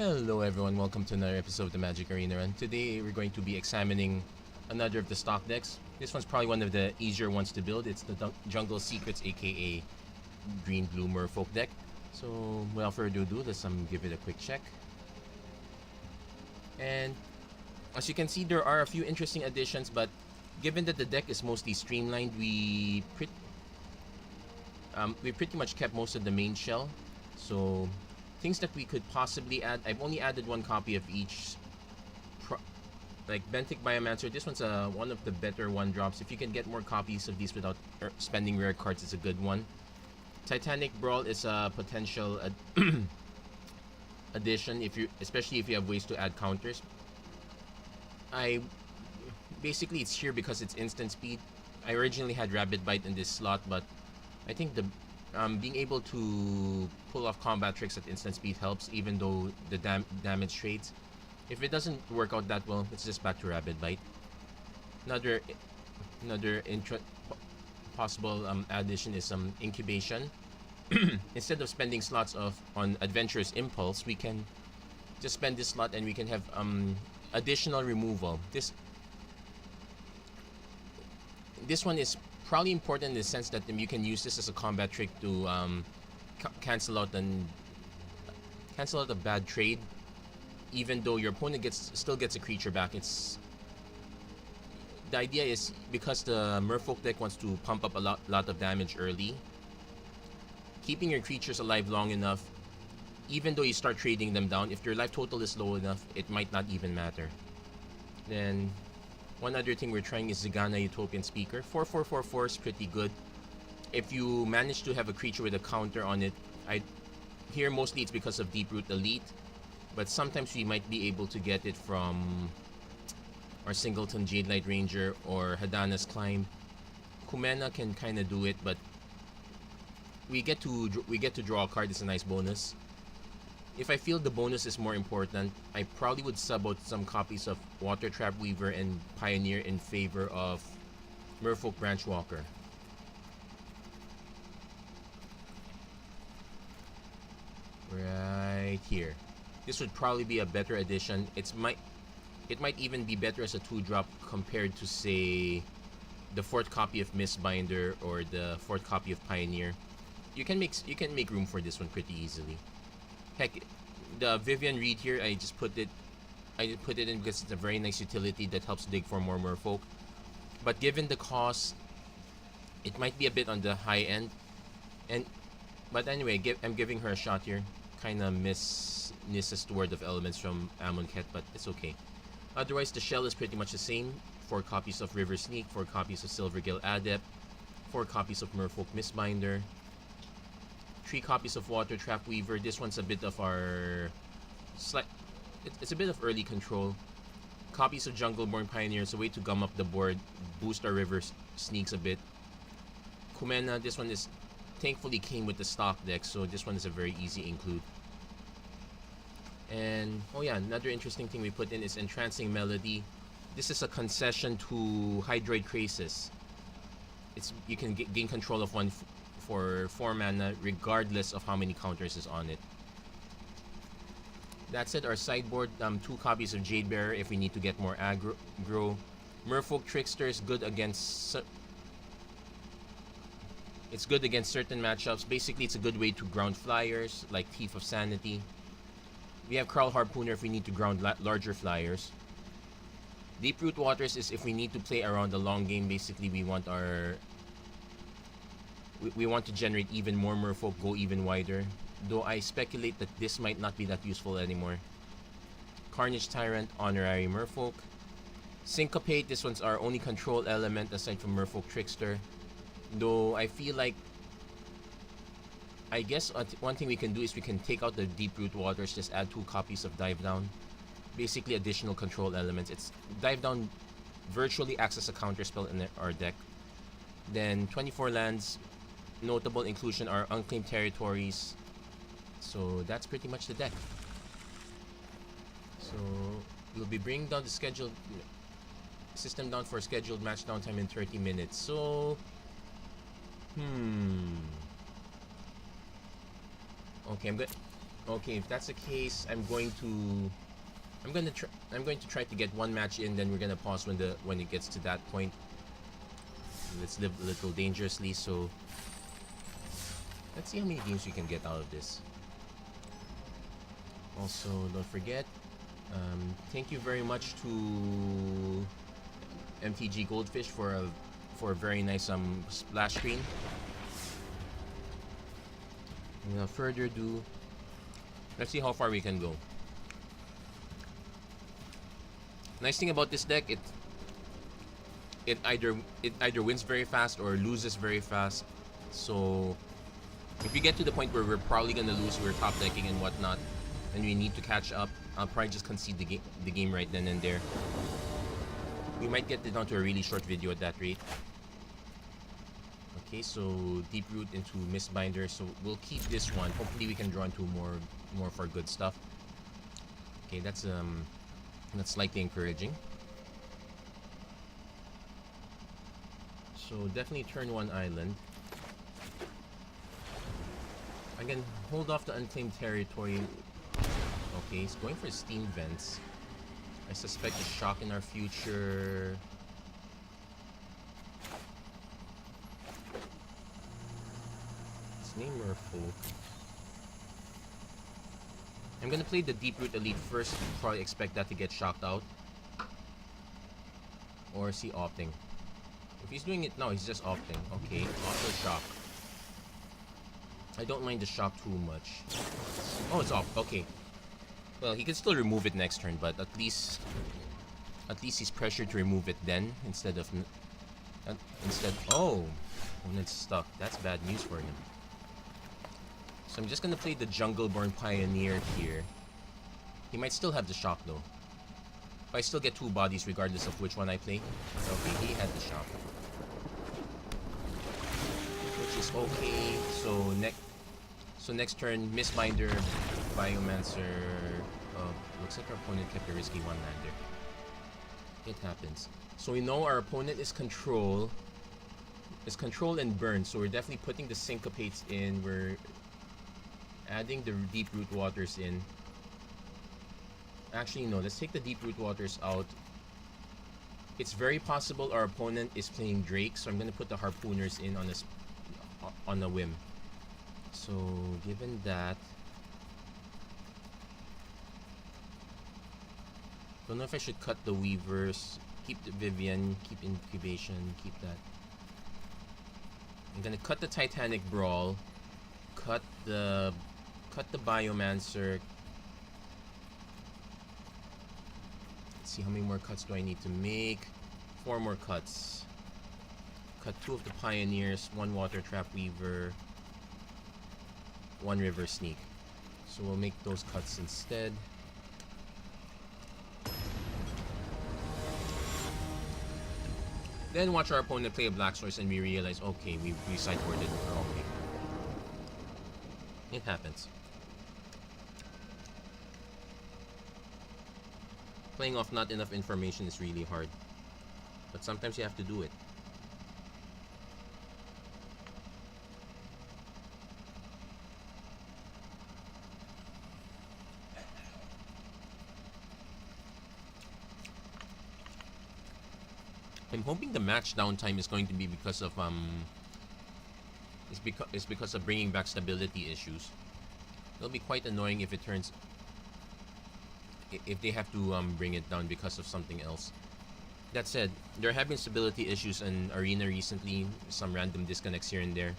Hello everyone, welcome to another episode of the MTG Arena Run. Today we're going to be examining another of the stock decks. This one's probably one of the easier ones to build. It's the Jungle Secrets aka Green Blue Merfolk deck. So without further ado, let's give it a quick check. And as you can see, there are a few interesting additions, but given that the deck is mostly streamlined, we pretty much kept most of the main shell. So things that we could possibly add, I've only added one copy of each. Like Benthic Biomancer, this one's one of the better one drops. If you can get more copies of these without spending rare cards, it's a good one. Titanic Brawl is a potential addition, especially if you have ways to add counters. Basically it's here because it's instant speed. I originally had Rabbit Bite in this slot, but I think the being able to pull off combat tricks at instant speed helps, even though the damage trades. If it doesn't work out that well, it's just back to Rabbit Bite. Another possible addition is Incubation. Instead of spending slots on Adventurous Impulse, we can just spend this slot and we can have additional removal. This one is probably important in the sense that you can use this as a combat trick to cancel out a bad trade, even though your opponent still gets a creature back. The idea is because the Merfolk deck wants to pump up a lot of damage early, keeping your creatures alive long enough, even though you start trading them down, if your life total is low enough, it might not even matter. Then one other thing we're trying is Zigana Utopian Speaker. 4/4/4/4 is pretty good. If you manage to have a creature with a counter on it, here mostly it's because of Deep Root Elite, but sometimes we might be able to get it from our Singleton Jade Light Ranger or Hadana's Climb. Kumena can kind of do it, but we get to draw a card. It's a nice bonus. If I feel the bonus is more important, I probably would sub out some copies of Water Trap Weaver and Pioneer in favor of Merfolk Branchwalker. Right here. This would probably be a better addition. It might even be better as a 2-drop compared to, say, the 4th copy of Mistbinder or the 4th copy of Pioneer. You can make room for this one pretty easily. Heck, the Vivian Reed here, I put it in because it's a very nice utility that helps dig for more Merfolk. But given the cost, it might be a bit on the high end. But anyway, I'm giving her a shot here. Kinda miss Steward of Elements from Amonkhet, but it's okay. Otherwise, the shell is pretty much the same. 4 copies of River Sneak, 4 copies of Silvergill Adept, 4 copies of Merfolk Mistbinder, 3 copies of Water Trap Weaver. This one's a bit of it's a bit of early control. Copies of Jungleborn Pioneer is a way to gum up the board, boost our River Sneaks a bit. Kumena, this one thankfully came with the stock deck, so this one is a very easy include. And oh yeah, another interesting thing we put in is Entrancing Melody. This is a concession to Hydroid Krasis. You can gain control of one for 4 mana regardless of how many counters is on it. That's it. Our sideboard, 2 copies of Jade Bearer if we need to get more aggro. Merfolk Trickster is good against certain matchups. Basically, it's a good way to ground flyers like Thief of Sanity. We have Kraul Harpooner if we need to ground larger flyers. Deep Root Waters is if we need to play around the long game. Basically, we want to generate even more Merfolk, go even wider. Though I speculate that this might not be that useful anymore. Carnage Tyrant, Honorary Merfolk. Syncopate, this one's our only control element aside from Merfolk Trickster. Though I feel like, I guess one thing we can do is we can take out the Deep Root Waters, just add 2 copies of Dive Down. Basically additional control elements. Dive Down virtually acts as a counter spell in our deck. Then 24 lands. Notable inclusion are Unclaimed Territories. So that's pretty much the deck. So we'll be bringing down the system down for scheduled match downtime in 30 minutes. So okay, Okay, if that's the case, I'm going to try to get one match in, then we're gonna pause when it gets to that point. Let's live a little dangerously, so let's see how many games we can get out of this. Also, don't forget, thank you very much to MTG Goldfish for a very nice splash screen. Without further ado, let's see how far we can go. Nice thing about this deck, it either wins very fast or loses very fast. So if we get to the point where we're probably gonna lose, we're top decking and whatnot, and we need to catch up, I'll probably just concede the game right then and there. We might get it down to a really short video at that rate. Okay, so Deep Root into Mistbinder, so we'll keep this one. Hopefully we can draw into more for good stuff. Okay, that's slightly encouraging. So definitely turn 1 island. I can hold off the unclaimed territory. Okay, he's going for steam vents. I suspect a shock in our future. Let's name Merfolk. I'm gonna play the Deep Root Elite first. Probably expect that to get shocked out. Or is he opting? If he's doing it now, he's just opting. Okay, auto shock. I don't mind the shock too much. Oh, it's off. Okay. Well, he can still remove it next turn, but at least he's pressured to remove it then instead of oh, when it's stuck. That's bad news for him. So I'm just gonna play the Jungleborn Pioneer here. He might still have the shock though. But I still get 2 bodies regardless of which one I play. Okay, he had the shock. Which is okay. So next turn, Mistbinder, Biomancer. Looks like our opponent kept a risky one-lander. It happens. So we know our opponent is control. Is control and burn. So we're definitely putting the syncopates in. We're adding the Deep Root Waters in. Actually, no. Let's take the Deep Root Waters out. It's very possible our opponent is playing Drake, so I'm gonna put the Harpooners in on a whim. So given that, don't know if I should cut the Weavers, keep the Vivian, keep Incubation, keep that. I'm gonna cut the Titanic Brawl, cut the Biomancer. Let's see, how many more cuts do I need to make? 4 more cuts. Cut 2 of the Pioneers, 1 Water Trap Weaver, 1 River Sneak. So we'll make those cuts instead. Then watch our opponent play a Black Source and we realize, okay, we sideboarded wrongly. It happens. Playing off not enough information is really hard. But sometimes you have to do it. I'm hoping the match downtime is going to be because of it's because of bringing back stability issues. It'll be quite annoying if they have to bring it down because of something else. That said, there have been stability issues in Arena recently, some random disconnects here and there.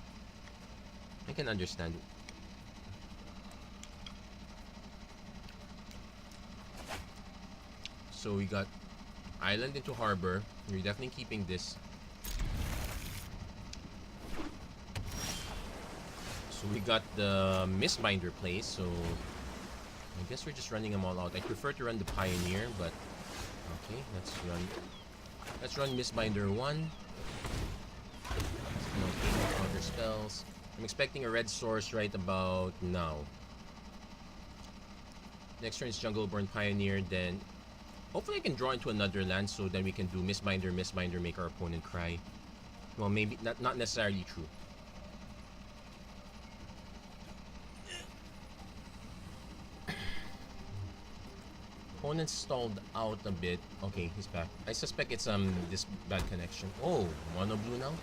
I can understand it. So we got Island into Harbor. We're definitely keeping this. So we got the Mistbinder place, so I guess we're just running them all out. I prefer to run the Pioneer, but okay, let's run Mistbinder 1. Okay, no counter spells. I'm expecting a red source right about now. Next turn is Jungleborn Pioneer, then hopefully I can draw into another land, so then we can do Mistbinder, make our opponent cry. Well, maybe not necessarily true. Opponent stalled out a bit. Okay, he's back. I suspect it's this bad connection. Oh, mono blue now.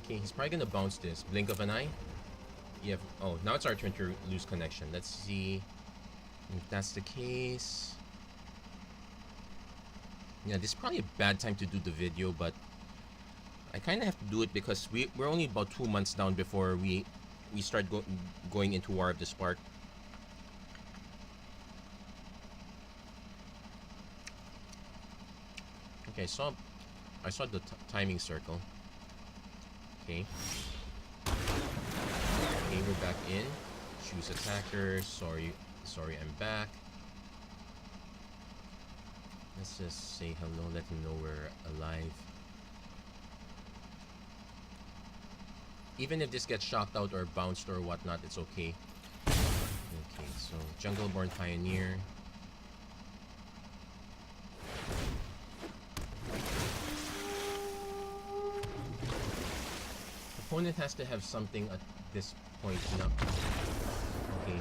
Okay, he's probably gonna bounce this. Blink of an eye. Yeah. Oh, now it's our turn to lose connection. Let's see if that's the case. Yeah, this is probably a bad time to do the video, but I kind of have to do it because we're only about 2 months down before we start going into War of the Spark. Okay, I saw the timing circle. Okay. Okay, we're back in. Choose attacker. Sorry, I'm back. Let's just say hello, let him know we're alive. Even if this gets shocked out or bounced or whatnot, it's okay. Okay, so Jungleborn Pioneer. Opponent has to have something at this point now. Okay.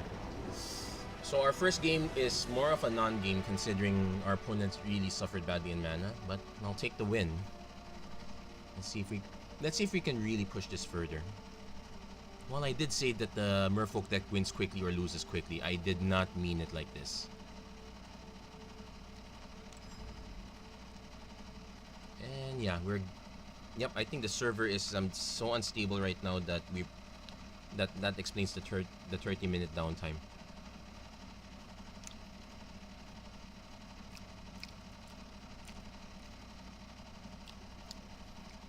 So our first game is more of a non-game considering our opponents really suffered badly in mana, but I'll take the win. Let's see if we can really push this further. Well, I did say that the Merfolk deck wins quickly or loses quickly. I did not mean it like this. And yeah, yep, I think the server is so unstable right now that that explains the 30-minute downtime.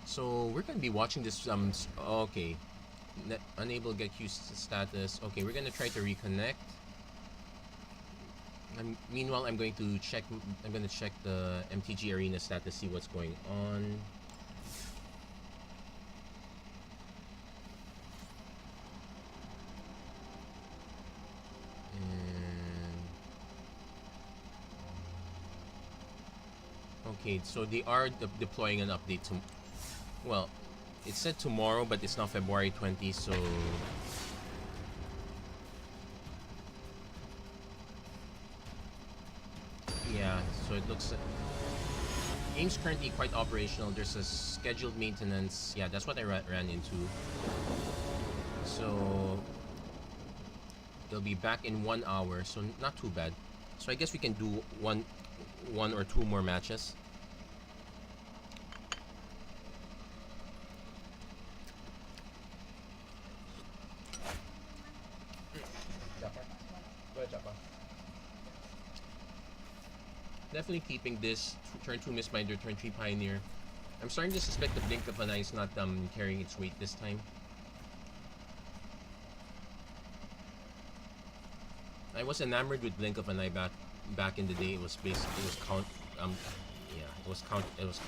So we're gonna be watching this. Okay, unable to get Q status. Okay, we're gonna try to reconnect. Meanwhile, I'm going to check. I'm gonna check the MTG Arena status, see what's going on. Okay, so they are deploying an update to. Well, it said tomorrow, but it's now February 20, so. Yeah, so it looks. Game's currently quite operational. There's a scheduled maintenance. Yeah, that's what I ran into. So. They'll be back in 1 hour, so not too bad. So I guess we can do one or two more matches. Definitely keeping this turn 2 Mistminder, turn 3 Pioneer. I'm starting to suspect the Blink of an Eye is not carrying its weight this time. I was enamored with Blink of an Eye back in the day. It was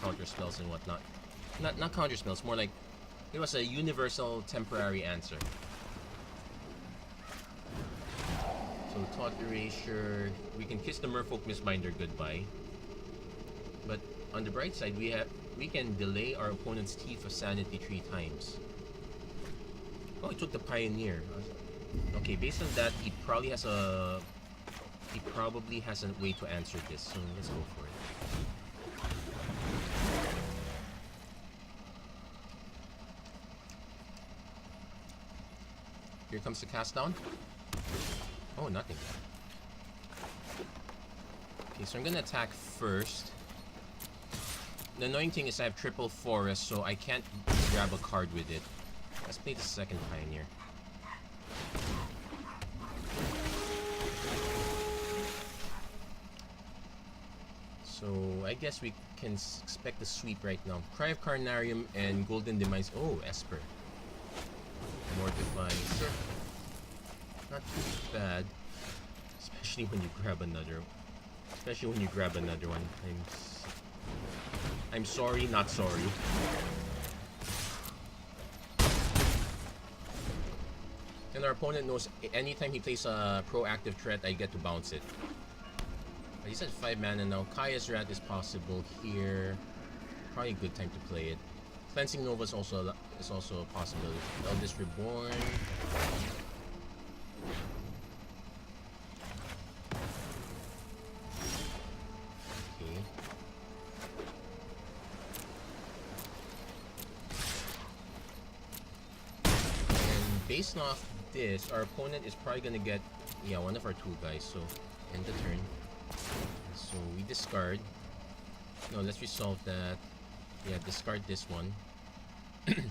counter spells and whatnot. Not counter spells, more like it was a universal temporary answer. So Thought Erasure, we can kiss the Merfolk Mistminder goodbye. But on the bright side, we can delay our opponent's Teeth of Sanity 3 times. Oh, he took the Pioneer. Okay, based on that, he probably has a way to answer this. So let's go for it. Here comes the cast down. Oh, nothing. Okay, so I'm gonna attack first. The annoying thing is I have triple forest, so I can't grab a card with it. Let's play the second Pioneer. So I guess we can expect a sweep right now. Cry of Carnarium and Golden Demise. Oh, Esper. Mortify. Sure. Not too bad. Especially when you grab another. One. I'm sorry, not sorry. And our opponent knows anytime he plays a proactive threat, I get to bounce it. But he's at 5 mana now. Kaya's Rat is possible here. Probably a good time to play it. Cleansing Nova is also a possibility. Eldest Reborn. Okay. And based off this, our opponent is probably gonna get one of our two guys. So end the turn. So we discard. No, let's resolve that. Yeah, discard this one.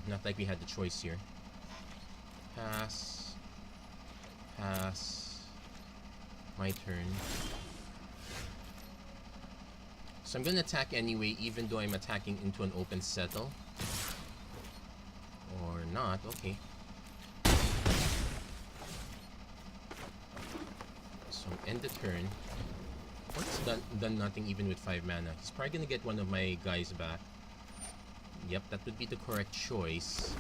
Not like we had the choice here. Pass. Pass. My turn. So I'm gonna attack anyway, even though I'm attacking into an open settle. Or not, okay. So end the turn. What's done nothing even with 5 mana. He's probably gonna get one of my guys back. Yep, that would be the correct choice.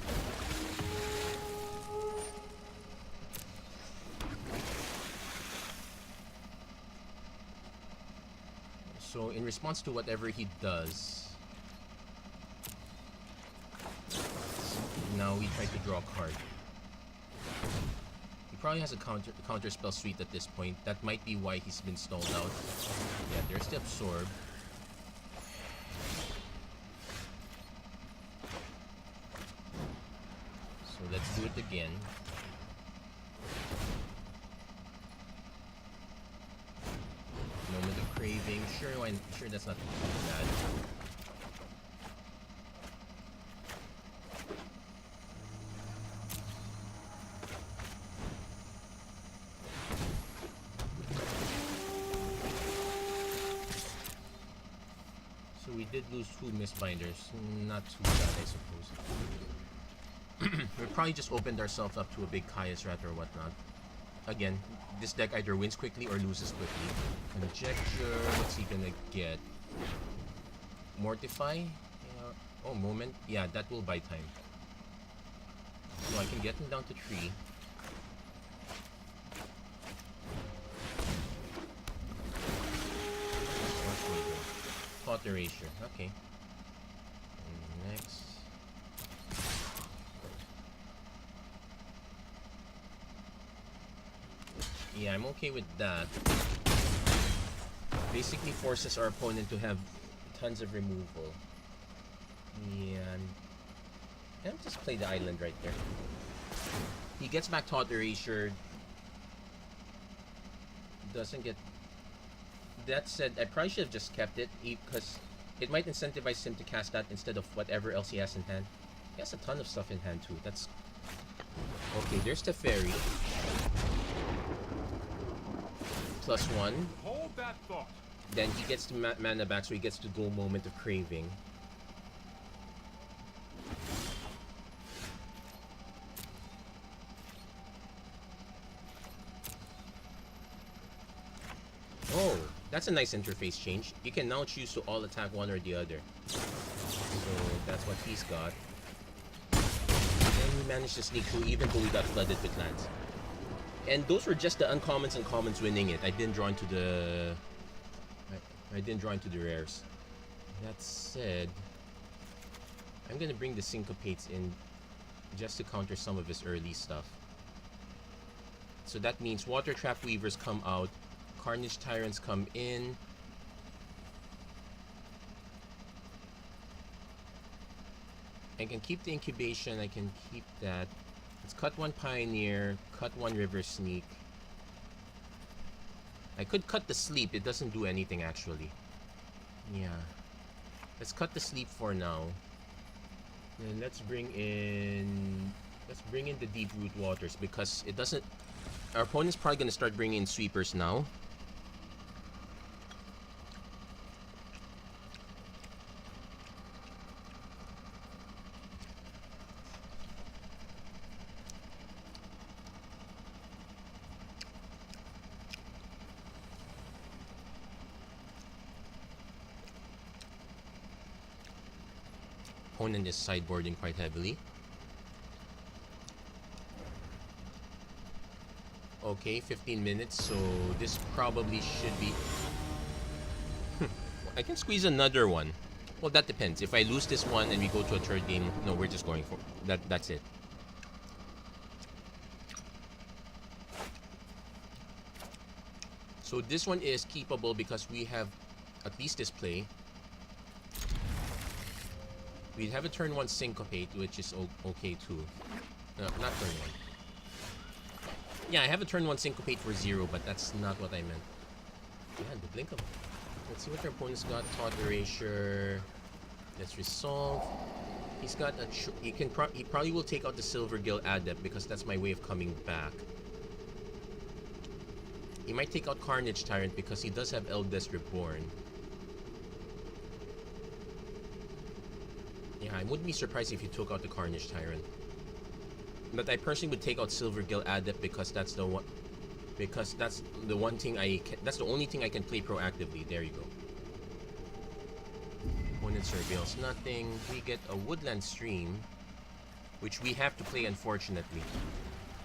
So in response to whatever he does, now we try to draw a card. He probably has a counter spell suite at this point. That might be why he's been stalled out. Yeah, there's the absorb. So let's do it again. Moment of craving. Sure that's not bad. So we did lose 2 Mistbinders. Not too bad, I suppose. We probably just opened ourselves up to a big Kai's Rat or whatnot. Again, this deck either wins quickly or loses quickly. Conjecture, what's he gonna get? Mortify? Oh, moment. Yeah, that will buy time. So I can get him down to 3. Thought Erasure, okay. And next. Yeah, I'm okay with that. Basically forces our opponent to have tons of removal. And just play the island right there. He gets back Thought Erasure. Doesn't get... That said, I probably should have just kept it, because it might incentivize him to cast that instead of whatever else he has in hand. He has a ton of stuff in hand too. That's... Okay, there's the fairy. +1. Hold that thought. Then he gets the mana back, so he gets to go Moment of Craving. Oh, that's a nice interface change. You can now choose to all attack one or the other. So that's what he's got. And we managed to sneak through even though we got flooded with lands. And those were just the uncommons and commons winning it. I didn't draw into the... I didn't draw into the rares. That said, I'm gonna bring the Syncopates in just to counter some of his early stuff. So that means Water Trap Weavers come out, Carnage Tyrants come in. I can keep the Incubation, I can keep that. Let's cut 1 Pioneer, cut 1 River Sneak. I could cut the Sleep, it doesn't do anything actually. Yeah. Let's cut the Sleep for now. And let's bring in the Deep Root Waters because it doesn't... Our opponent's probably gonna start bringing in Sweepers now. Opponent is sideboarding quite heavily. Okay, 15 minutes, so this probably should be... I can squeeze another one. Well, that depends. If I lose this one and we go to a third game, no, we're just going for that. That's it. So this one is keepable because we have at least this play. We have a turn 1 syncopate, which is okay too. No, not turn 1. Yeah, I have a turn 1 syncopate for 0, but that's not what I meant. Yeah, the blink of... Let's see what our opponent's got. Thought Erasure. Let's resolve. He's got a... He probably will take out the Silver Gill Adept because that's my way of coming back. He might take out Carnage Tyrant because he does have Eldest Reborn. Yeah, I wouldn't be surprised if he took out the Carnage Tyrant. But I personally would take out Silver Gill Adept because that's the one... Because that's the one thing that's the only thing I can play proactively. There you go. Opponent reveals nothing. We get a Woodland Stream, which we have to play, unfortunately,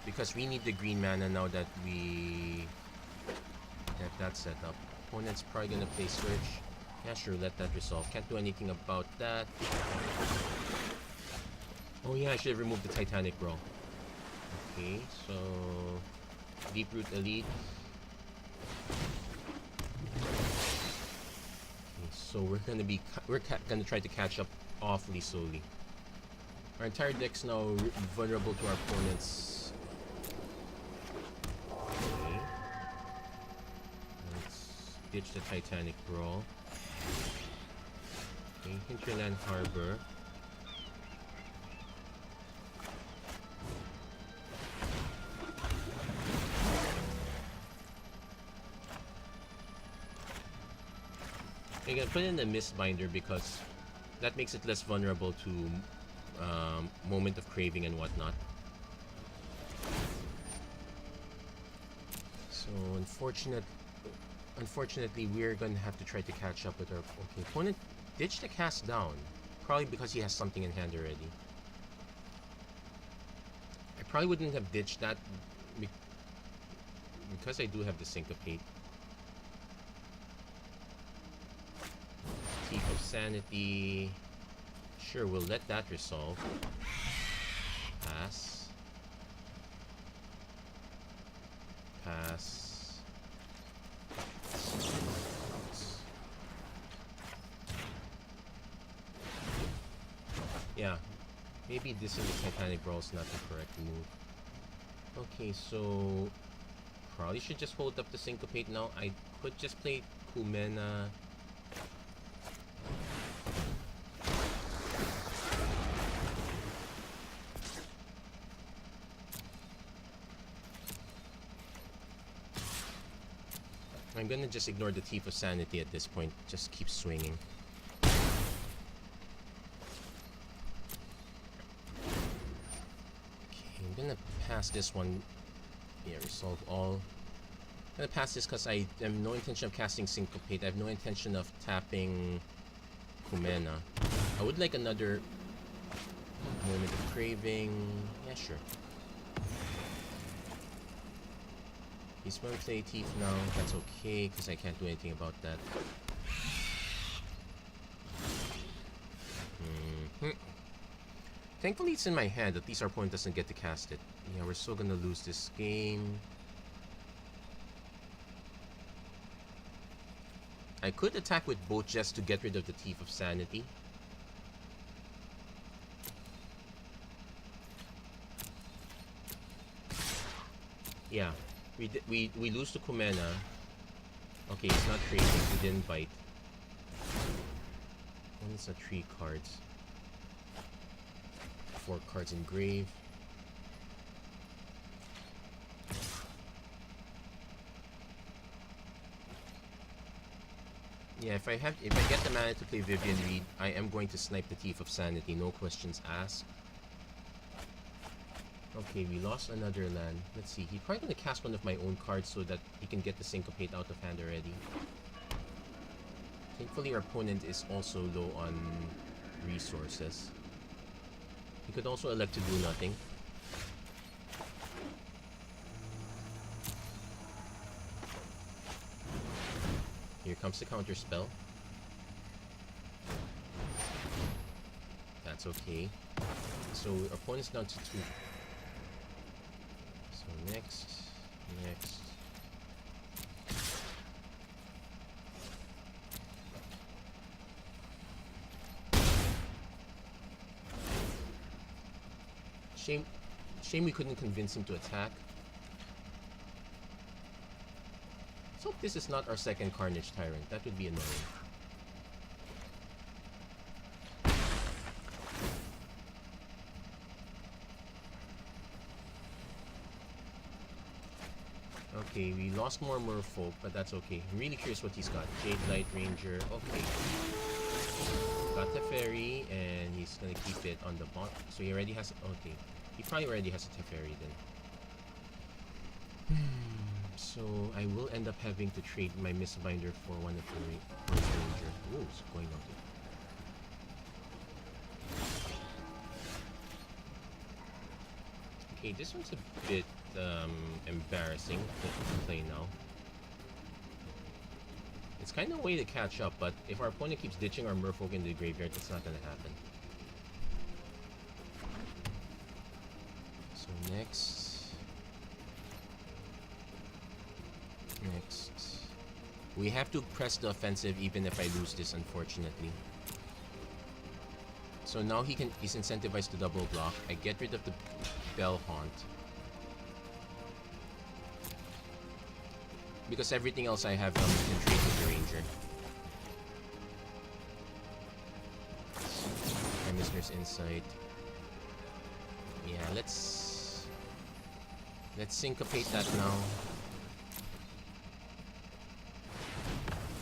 because we need the green mana now that we have that set up. Opponent's probably gonna play Search. Yeah, sure, let that resolve. Can't do anything about that. Oh yeah, I should have removed the Titanic Brawl. Okay, so Deep Root Elite. Okay, so we're gonna try to catch up awfully slowly. Our entire deck's now vulnerable to our opponents. Okay. Let's ditch the Titanic Brawl. Okay, Hinterland Harbor. I'm gonna put in the Mistbinder because that makes it less vulnerable to Moment of Craving and whatnot. So unfortunately, we're gonna have to try to catch up with our opponent. Ditch the Cast Down, probably because he has something in hand already. I probably wouldn't have ditched that because I do have the Syncopate. Thief of Sanity. Sure, we'll let that resolve. Pass. Pass. Yeah, maybe this is the Titanic Brawl is not the correct move. Okay, so probably should just hold up the Syncopate now. I could just play Kumena. I'm gonna just ignore the Thief of Sanity at this point. Just keep swinging. Okay, I'm gonna pass this one. Yeah, resolve all. I'm gonna pass this because I have no intention of casting Syncopate. I have no intention of tapping Kumena. I would like another Moment of Craving. Yeah, sure. He's going to play Thief now. That's okay, because I can't do anything about that. Thankfully, it's in my hand. At least our opponent doesn't get to cast it. Yeah, we're still going to lose this game. I could attack with both just to get rid of the Thief of Sanity. Yeah. We lose to Kumena. Okay, it's not crazy. We didn't bite. And it's a 3 cards. 4 cards in grave. Yeah, if I get the mana to play Vivian Reed, I am going to snipe the Thief of Sanity. No questions asked. Okay, we lost another land. Let's see. He's probably going to cast one of my own cards so that he can get the Syncopate out of hand already. Thankfully, our opponent is also low on resources. He could also elect to do nothing. Here comes the counter spell. That's okay. So our opponent's down to 2. So next. Shame we couldn't convince him to attack. Let's hope this is not our second Carnage Tyrant. That would be annoying. Okay, we lost more merfolk, but that's okay. I'm really curious what he's got. Jade Light Ranger. Okay. Got Teferi, and he's gonna keep it on the bot. So he already has... Okay. He probably already has a Teferi then. So I will end up having to trade my Mistbinder for one of the Ranger. Ooh, it's going on there. Okay, this one's a bit embarrassing to play now. It's kind of a way to catch up, but if our opponent keeps ditching our merfolk in the graveyard, it's not gonna happen. So next. We have to press the offensive even if I lose this, unfortunately. So now he's incentivized to double block. I get rid of the Bell Haunt. Because everything else I have can trade with the Ranger. Mistress Insight. Yeah, let's syncopate that now.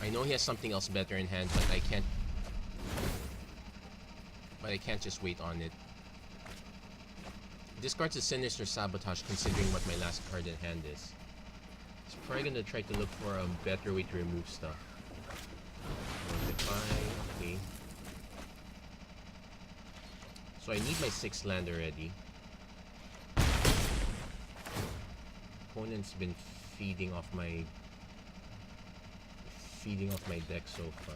I know he has something else better in hand, but I can't just wait on it. Discards a Sinister Sabotage considering what my last card in hand is. He's probably gonna try to look for a better way to remove stuff. Okay. So I need my 6th land already. Opponent's been feeding off my deck so far.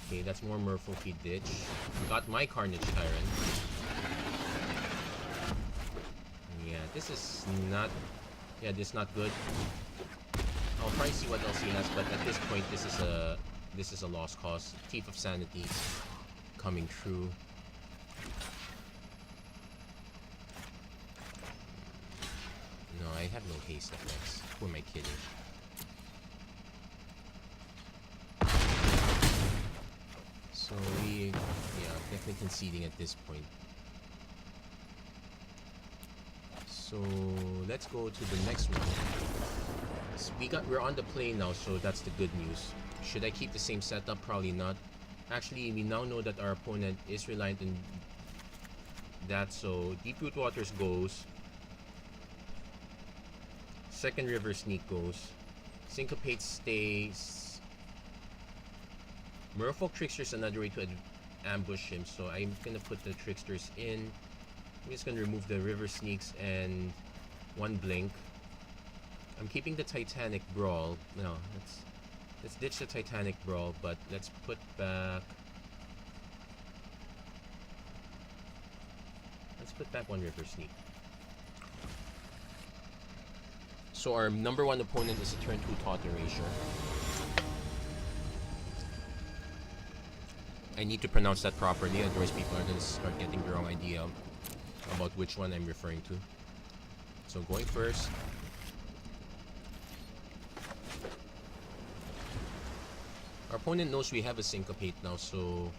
Okay, that's more Merfolk ditch. Got my Carnage Tyrant. Yeah, this is not good. I'll probably see what else he has, but at this point this is a lost cause. Thief of Sanity coming true. No, I have no haste effects. Who am I kidding? So definitely conceding at this point. So let's go to the next one. So we're on the play now, so that's the good news. Should I keep the same setup? Probably not. Actually, we now know that our opponent is reliant on that, so Deep Root Waters goes. Second River Sneak goes. Syncopate stays. Merfolk Trickster's another way to ambush him, so I'm gonna put the Tricksters in. I'm just gonna remove the River Sneaks and one Blink. I'm keeping the Titanic Brawl. No, let's ditch the Titanic Brawl, but let's put back... one River Sneak. So our number 1 opponent is a turn 2 Taught Erasure. I need to pronounce that properly, otherwise people are going to start getting the wrong idea about which one I'm referring to. So going first. Our opponent knows we have a Syncopate now, so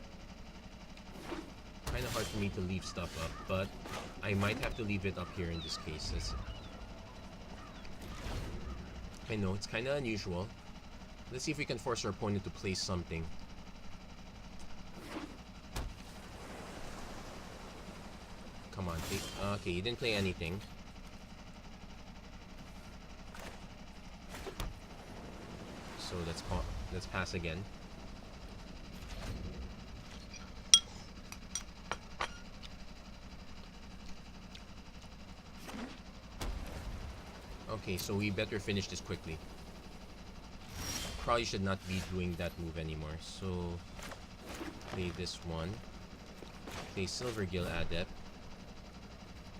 kind of hard for me to leave stuff up, but I might have to leave it up here in this case. I know, it's kind of unusual. Let's see if we can force our opponent to play something. Come on, okay, he didn't play anything. So let's pass again. Okay, so we better finish this quickly. Probably should not be doing that move anymore. So play this one. Play Silvergill Adept.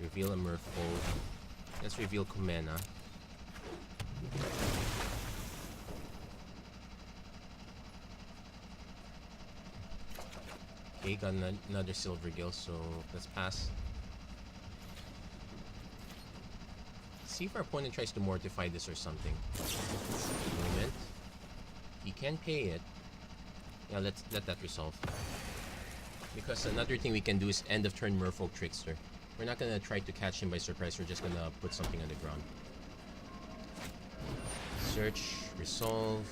Reveal a Merfolk. Let's reveal Kumena. Okay, got another Silvergill, so let's pass. See if our opponent tries to mortify this or something. Moment. He can pay it. Yeah, let that resolve. Because another thing we can do is end of turn Merfolk Trickster. We're not gonna try to catch him by surprise, we're just gonna put something on the ground. Search, resolve.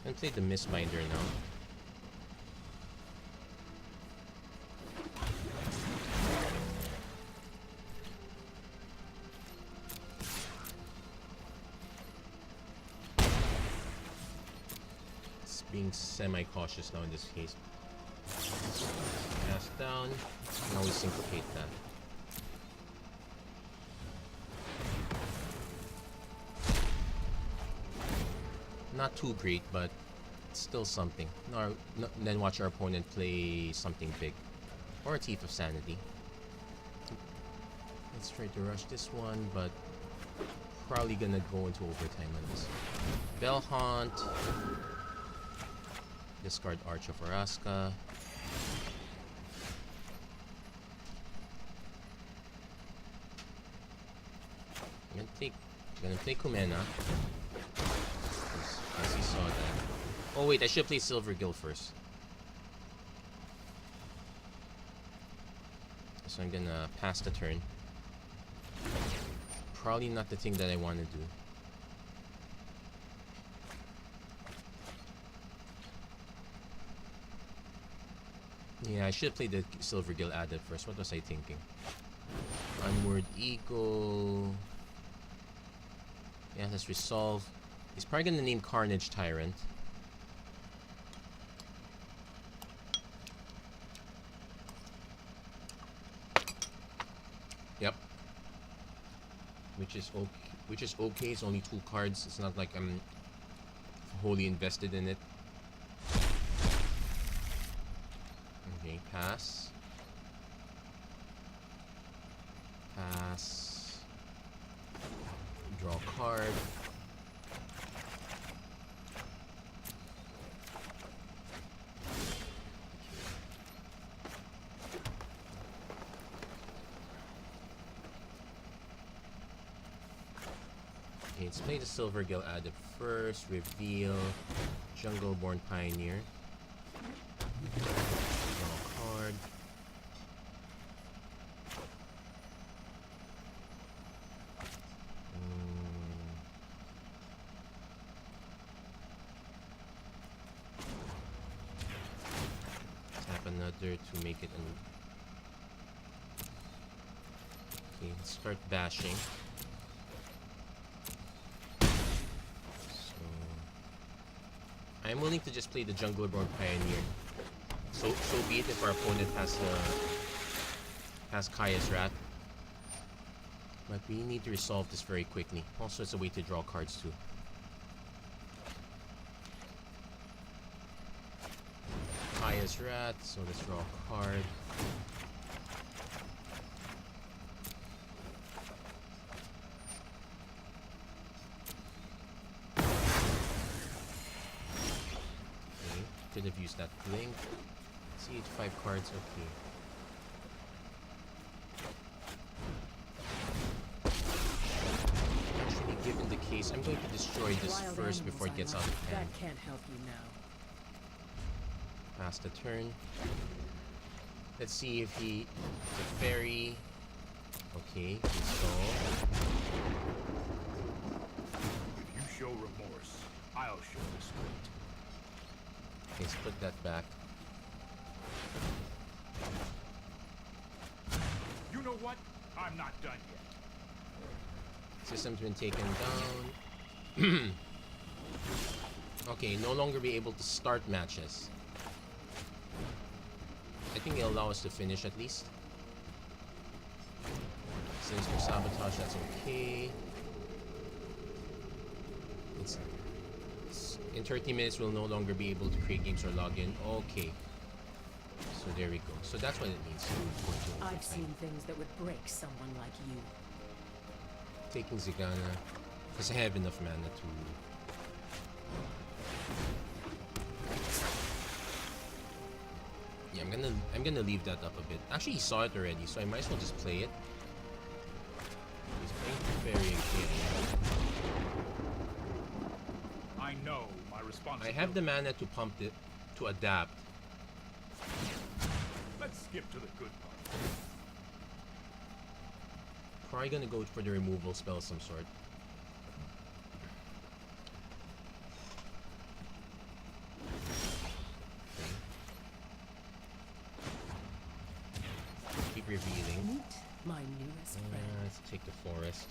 And play the Mistbinder now. Being semi-cautious now in this case. Cast down. Now we syncopate that. Not too great, but still something. Then watch our opponent play something big. Or a Thief of Sanity. Let's try to rush this one, but probably gonna go into overtime on this. Bell Haunt. Discard Arch of Araska. I'm gonna play Kumena. As he saw that. Oh wait, I should play Silvergill first. So I'm gonna pass the turn. Probably not the thing that I want to do. Yeah, I should play the Silvergill Adept first. What was I thinking? Onward Eagle. Yeah, let's resolve. He's probably gonna name Carnage Tyrant. Yep. Which is okay. It's only 2 cards. It's not like I'm wholly invested in it. Okay, pass. Pass. Draw a card. Okay, let's play the Silvergill Adept first. Reveal Jungleborn Pioneer. Draw a card. Tap another to make it an... Okay, let's start bashing. I'm willing to just play the Jungleborn Pioneer. So be it if our opponent has Kaya's Wrath. But we need to resolve this very quickly. Also, it's a way to draw cards too. Kaya's Wrath, so let's draw a card. Could have used that blink. See, 5 cards, okay. Actually, given the case, I'm going to destroy this first before it gets out of hand. That can't help you now. Pass the turn. Let's see if he... The fairy... Okay, so... If you show remorse, I'll show respect. Okay, let's put that back. You know what? I'm not done yet. System's been taken down. Okay, no longer be able to start matches. I think it'll allow us to finish at least. Since for sabotage, that's okay. It's in 30 minutes we'll no longer be able to create games or log in. Okay. So there we go. So that's what it means. I've seen things that would break someone like you. Taking Zigana, because I have enough mana to. Yeah, I'm gonna leave that up a bit. Actually, he saw it already, so I might as well just play it. He's playing very again. I know my responsibility. I have the mana to pump it to adapt. Let's skip to the good part. Probably gonna go for the removal spell of some sort. Keep revealing. Meet my newest friend. Let's take the forest.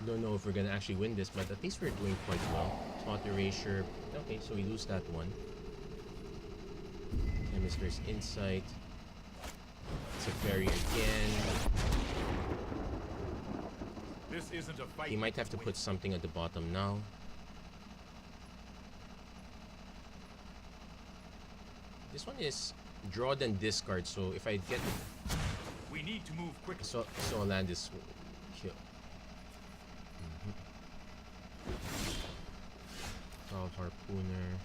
Don't know if we're gonna actually win this, but at least we're doing quite well. Taunt erasure. Okay, so we lose that one. Chemist's insight. It's a fairy again. This isn't a fight. He might have to put something at the bottom now. This one is draw then discard, so if I get We need to move quickly. so I'll land this kill. Harpooner.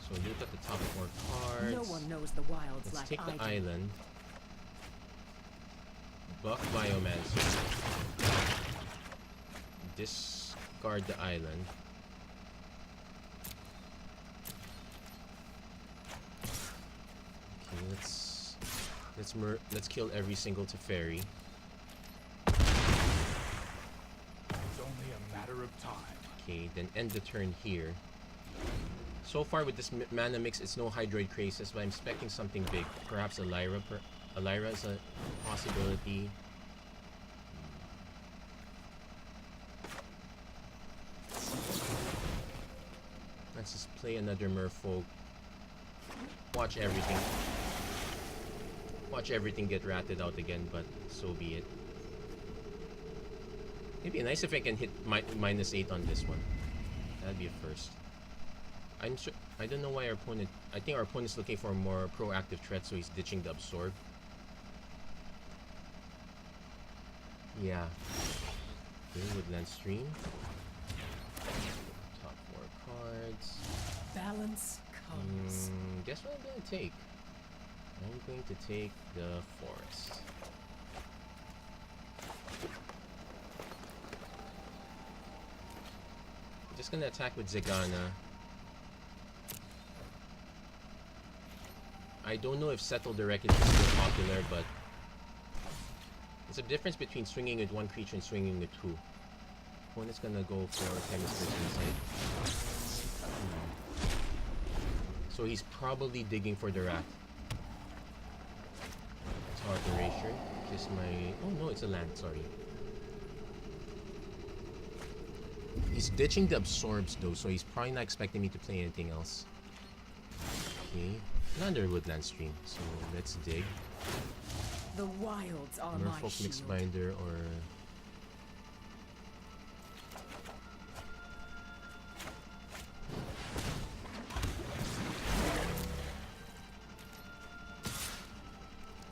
So look at the top 4 cards. No one knows the wilds Let's like take the I do. island. Buff Biomancer. Discard the island. Okay, let's kill every single Teferi. It's only a matter of time. Okay, then end the turn here. So far with this mana mix, it's no Hydroid Krasis, but I'm expecting something big. Perhaps a Lyra. A Lyra is a possibility. Let's just play another Merfolk. Watch everything. Watch everything get ratted out again, but so be it. It'd be nice if I can hit -8 on this one. That'd be a first. I'm sure. I don't know why our opponent. I think our opponent's looking for a more proactive threat, so he's ditching the absorb. Yeah. Okay, Woodland Stream. Top 4 cards. Balance comes. Guess what I'm gonna take? I'm going to take the forest. Just gonna attack with Zigana. I don't know if Settle the Wreckage is still popular, but there's a difference between swinging with one creature and swinging with 2. Opponent's gonna go for Chemist's Insight. So he's probably digging for the rat. Taunt Erasure. Kiss my... Oh no, it's a land, sorry. He's ditching the absorbs though, so he's probably not expecting me to play anything else. Okay, another Woodland Stream, so let's dig. The wilds are my Merfolk shield. Mixbinder or...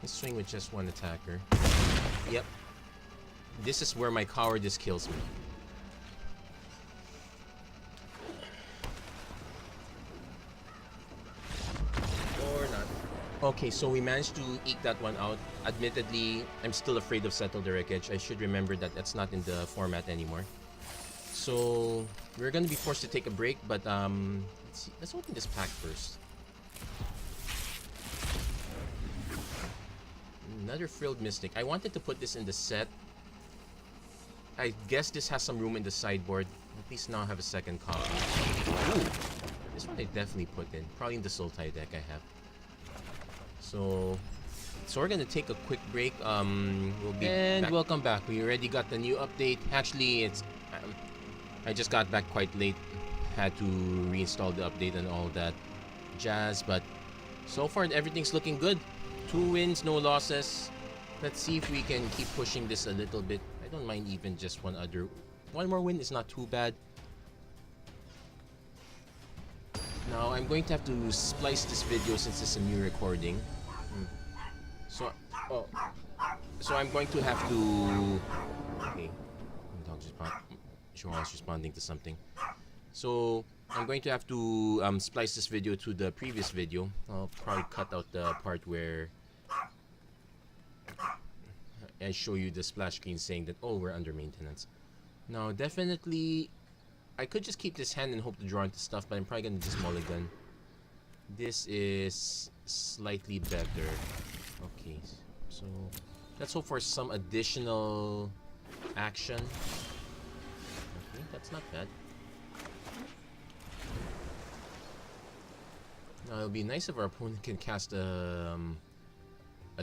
Let's swing with just one attacker. Yep. This is where my cowardice kills me. Okay, so we managed to eke that one out. Admittedly, I'm still afraid of Settle the Wreckage. I should remember that that's not in the format anymore. So we're gonna be forced to take a break, but let's see. Let's open this pack first. Another Frilled Mystic. I wanted to put this in the set. I guess this has some room in the sideboard. At least now I have a second copy. Ooh! This one I definitely put in. Probably in the Sultai deck I have. So we're gonna take a quick break. We'll be back. Welcome back. We already got the new update. Actually, it's I just got back quite late. Had to reinstall the update and all that jazz. But so far everything's looking good. 2 wins, no losses. Let's see if we can keep pushing this a little bit. I don't mind even just one more win is not too bad. Now I'm going to have to splice this video since it's a new recording. So I'm going to have to. Okay, the dog's responding to something. So I'm going to have to splice this video to the previous video. I'll probably cut out the part where I show you the splash screen saying that, oh, we're under maintenance. Now, definitely, I could just keep this hand and hope to draw into stuff, but I'm probably going to just mulligan. This is slightly better. Okay, so let's hope for some additional action. Okay, that's not bad. Now, it'll be nice if our opponent can cast a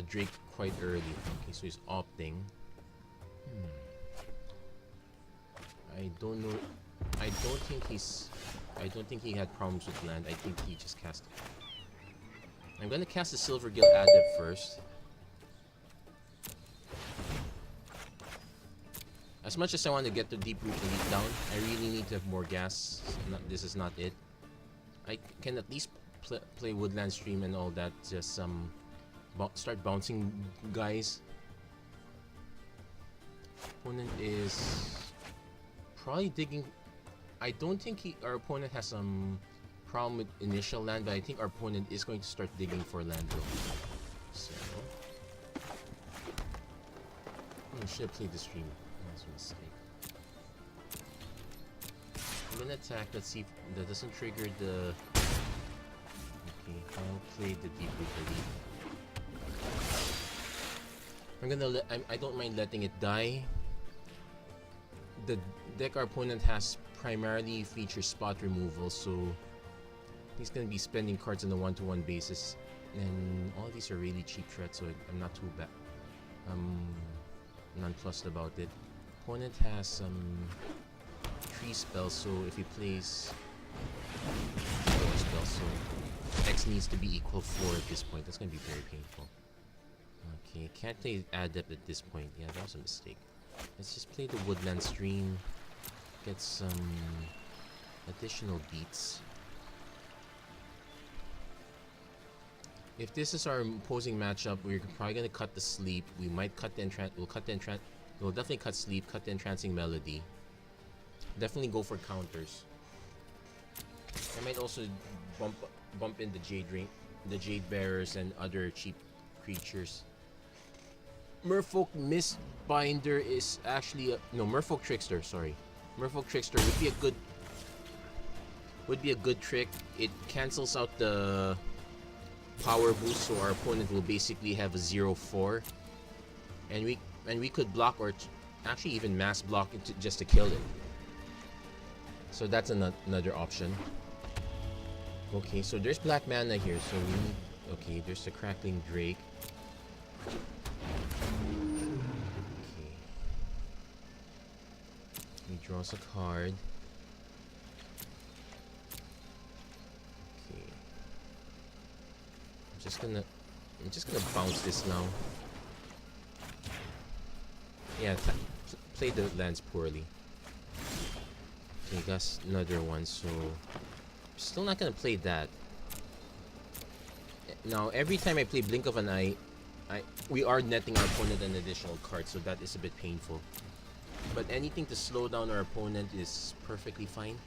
Drake quite early. Okay, so he's opting. I don't know. I don't think he had problems with land. I think he just cast it. I'm gonna cast the Silver Gill Adept first. As much as I want to get the Deep Root Elite down, I really need to have more gas. This is not it. I can at least play Woodland Stream and all that. Just start bouncing guys. Opponent is probably digging. I don't think our opponent has some problem with initial land, but I think our opponent is going to start digging for land though. So I should have played the stream. That was a mistake. I'm gonna attack. Let's see if that doesn't trigger the. Okay, I'll play the Deep Root Elite. I'm gonna I don't mind letting it die. The deck our opponent has primarily features spot removal, so he's gonna be spending cards on a 1-to-1 basis, and all these are really cheap threats, so I'm not too bad. Nonplussed about it. Opponent has some tree spells, so if he plays spells, so X needs to be equal 4 at this point. That's gonna be very painful. Okay, can't play Adept at this point. Yeah, that was a mistake. Let's just play the Woodland Stream. Get some additional beats. If this is our opposing matchup, we're probably gonna cut the Sleep. We might cut the entrance. We'll definitely cut Sleep. Cut the Entrancing Melody. Definitely go for counters. I might also bump in the Jade Bearers and other cheap creatures. Merfolk Mistbinder is actually Merfolk Trickster. Sorry, Merfolk Trickster would be a good trick. It cancels out the power boost, so our opponent will basically have a 0-4, and we could block or actually even mass block it just to kill it. So that's another option. Okay, so there's black mana here, so we need. Okay, there's the Crackling Drake. Okay. He draws a card. Okay. I'm just gonna bounce this now. Yeah, play the lands poorly. Okay, got another one, so still not gonna play that. Now, every time I play Blink of an Eye, we are netting our opponent an additional card, so that is a bit painful. But anything to slow down our opponent is perfectly fine.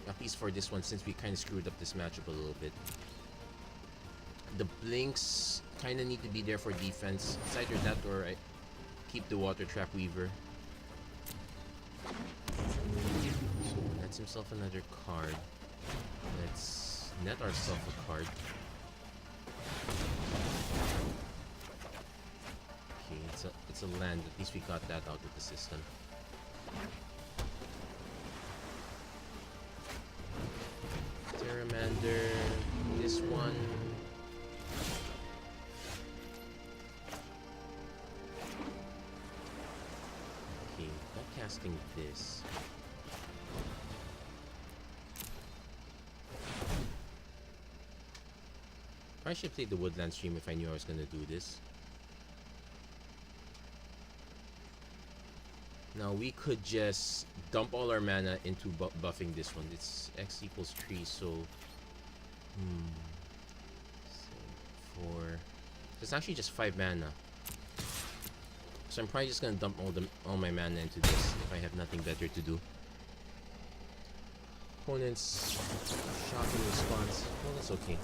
At least for this one, since we kind of screwed up this matchup a little bit. The Blinks kind of need to be there for defense. It's either that or I keep the Water Trap Weaver. So nets himself another card. Let's net ourselves a card. It's a land. At least we got that out of the system. Terramander. This one. Okay, not casting this. I should play the woodland stream if I knew I was gonna do this. Now we could just dump all our mana into buffing this one. It's X equals 3, so... so 4... It's actually just 5 mana. So I'm probably just gonna dump all my mana into this if I have nothing better to do. Opponent's shocking response. Well, that's okay.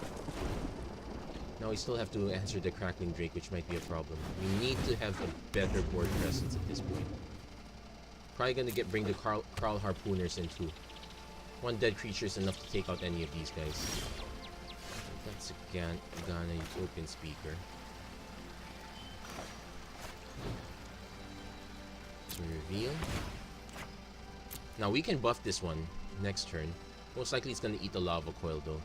Now we still have to answer the Crackling Drake, which might be a problem. We need to have a better board presence at this point. Probably gonna bring the Carl Harpooners in too. One dead creature is enough to take out any of these guys. That's a Ghana Utopian Speaker. So reveal. Now we can buff this one next turn. Most likely it's gonna eat the Lava Coil though.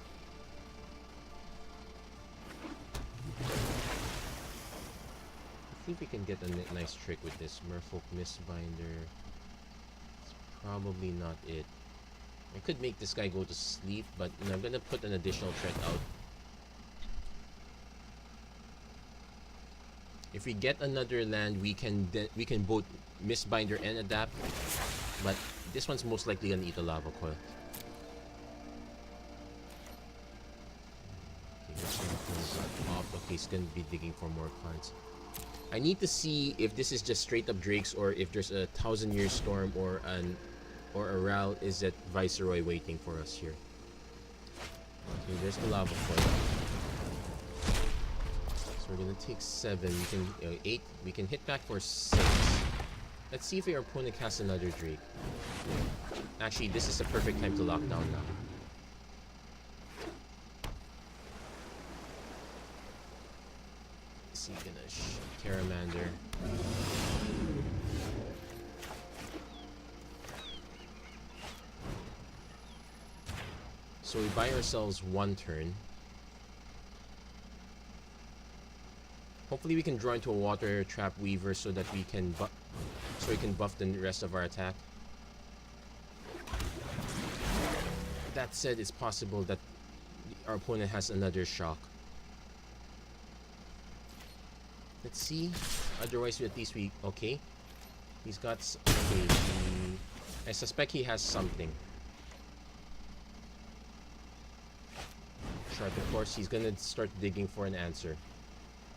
I think we can get a nice trick with this. Merfolk Mistbinder. It's probably not it. I could make this guy go to sleep, but you know, I'm gonna put an additional threat out. If we get another land, we can both Mistbinder and adapt, but this one's most likely gonna eat a Lava Coil. Okay, this one off. Okay, he's gonna be digging for more cards. I need to see if this is just straight up Drakes or if there's a 1000-Year Storm or a Ral is that Viceroy waiting for us here. Okay, there's the Lava Coil. So we're gonna take 7. We can 8. We can hit back for 6. Let's see if our opponent casts another Drake. Actually, this is the perfect time to lock down now. So you're gonna Terramander. So we buy ourselves 1 turn. Hopefully we can draw into a Water Trap Weaver so that we can buff the rest of our attack. That said, it's possible that our opponent has another shock. Let's see. Otherwise, at least we... Okay. He's got... Okay. I suspect he has something. Sharp, of course. He's gonna start digging for an answer.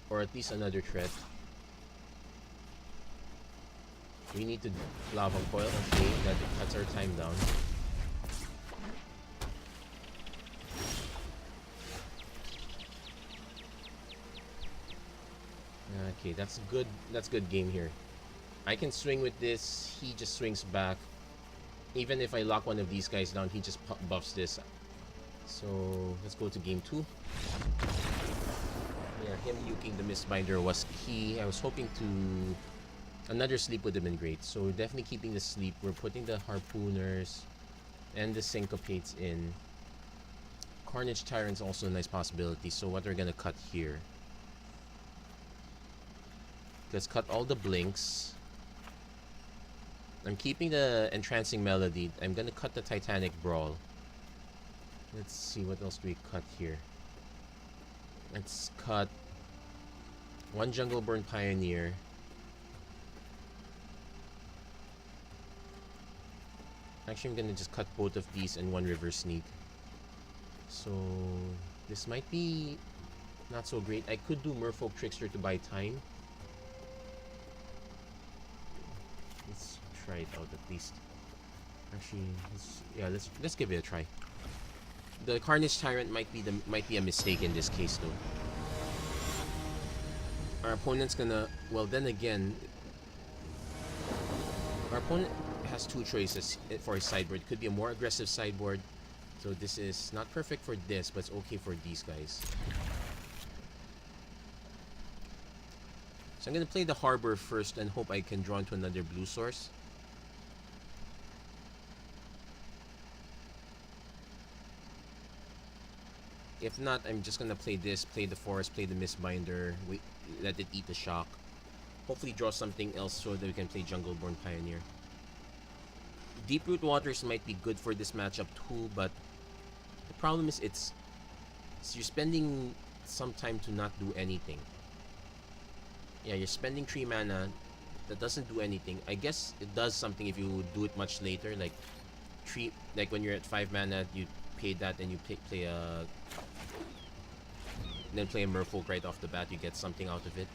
Or at least another threat. We need to Lava Coil. Okay, that cuts our time down. Okay, that's good. That's good game here. I can swing with this. He just swings back. Even if I lock one of these guys down, he just buffs this. So let's go to game 2. Yeah, him nuking the Mistbinder was key. I was hoping to... Another sleep would have been great. So we're definitely keeping the sleep. We're putting the Harpooners and the Syncopates in. Carnage Tyrant's also a nice possibility. So what we're gonna cut here. Let's cut all the blinks. I'm keeping the Entrancing Melody. I'm gonna cut the Titanic Brawl. Let's see, what else do we cut here? Let's cut 1 Jungleborn Pioneer. Actually, I'm gonna just cut both of these and 1 River Sneak. So this might be not so great. I could do Merfolk Trickster to buy time. Let's try it out at least. Actually, let's give it a try. The Carnage Tyrant might be a mistake in this case though. Our opponent's gonna... Well, then again... Our opponent has 2 choices for his sideboard. It could be a more aggressive sideboard. So this is not perfect for this, but it's okay for these guys. So I'm gonna play the Harbor first and hope I can draw into another blue source. If not, I'm just gonna play this, play the Forest, play the Mistbinder, wait, let it eat the shock. Hopefully draw something else so that we can play Jungleborn Pioneer. Deeproot Waters might be good for this matchup too, but the problem is you're spending some time to not do anything. Yeah, you're spending 3 mana that doesn't do anything. I guess it does something if you do it much later, like when you're at 5 mana, you pay that and you play a then play a Merfolk right off the bat. You get something out of it.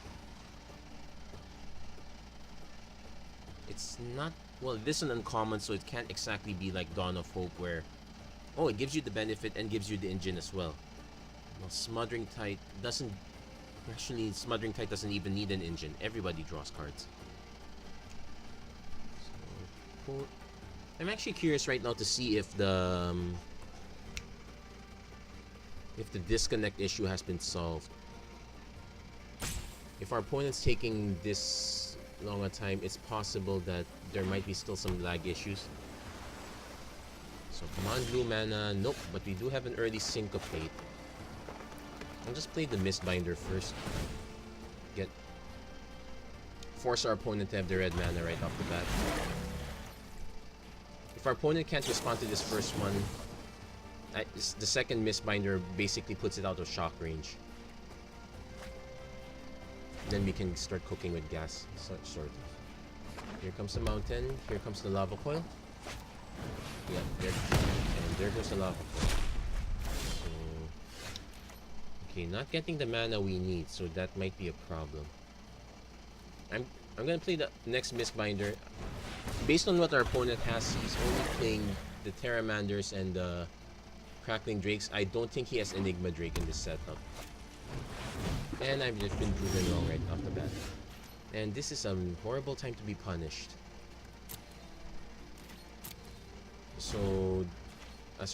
It's not, well, this is an uncommon, so it can't exactly be like Dawn of Hope where, oh, it gives you the benefit and gives you the engine as well. Well, Smothering Tide doesn't, actually Smothering Tide doesn't even need an engine. Everybody draws cards. So, I'm actually curious right now to see if the disconnect issue has been solved. If our opponent's taking this long a time, it's possible that there might be still some lag issues. So come on, blue mana. Nope, but we do have an early Syncopate. I'll just play the Mistbinder first. Force our opponent to have the red mana right off the bat. If our opponent can't respond to this first one, the second Mistbinder basically puts it out of shock range. Then we can start cooking with gas, sort of. Here comes the mountain. Here comes the lava coil. Yeah, there goes the lava coil. So, okay, not getting the mana we need, so that might be a problem. I'm gonna play the next Mistbinder. Based on what our opponent has, he's only playing the Terramanders and the Crackling Drakes. I don't think he has Enigma Drake in this setup. And I've just been proven wrong right off the bat. And this is a horrible time to be punished. So, at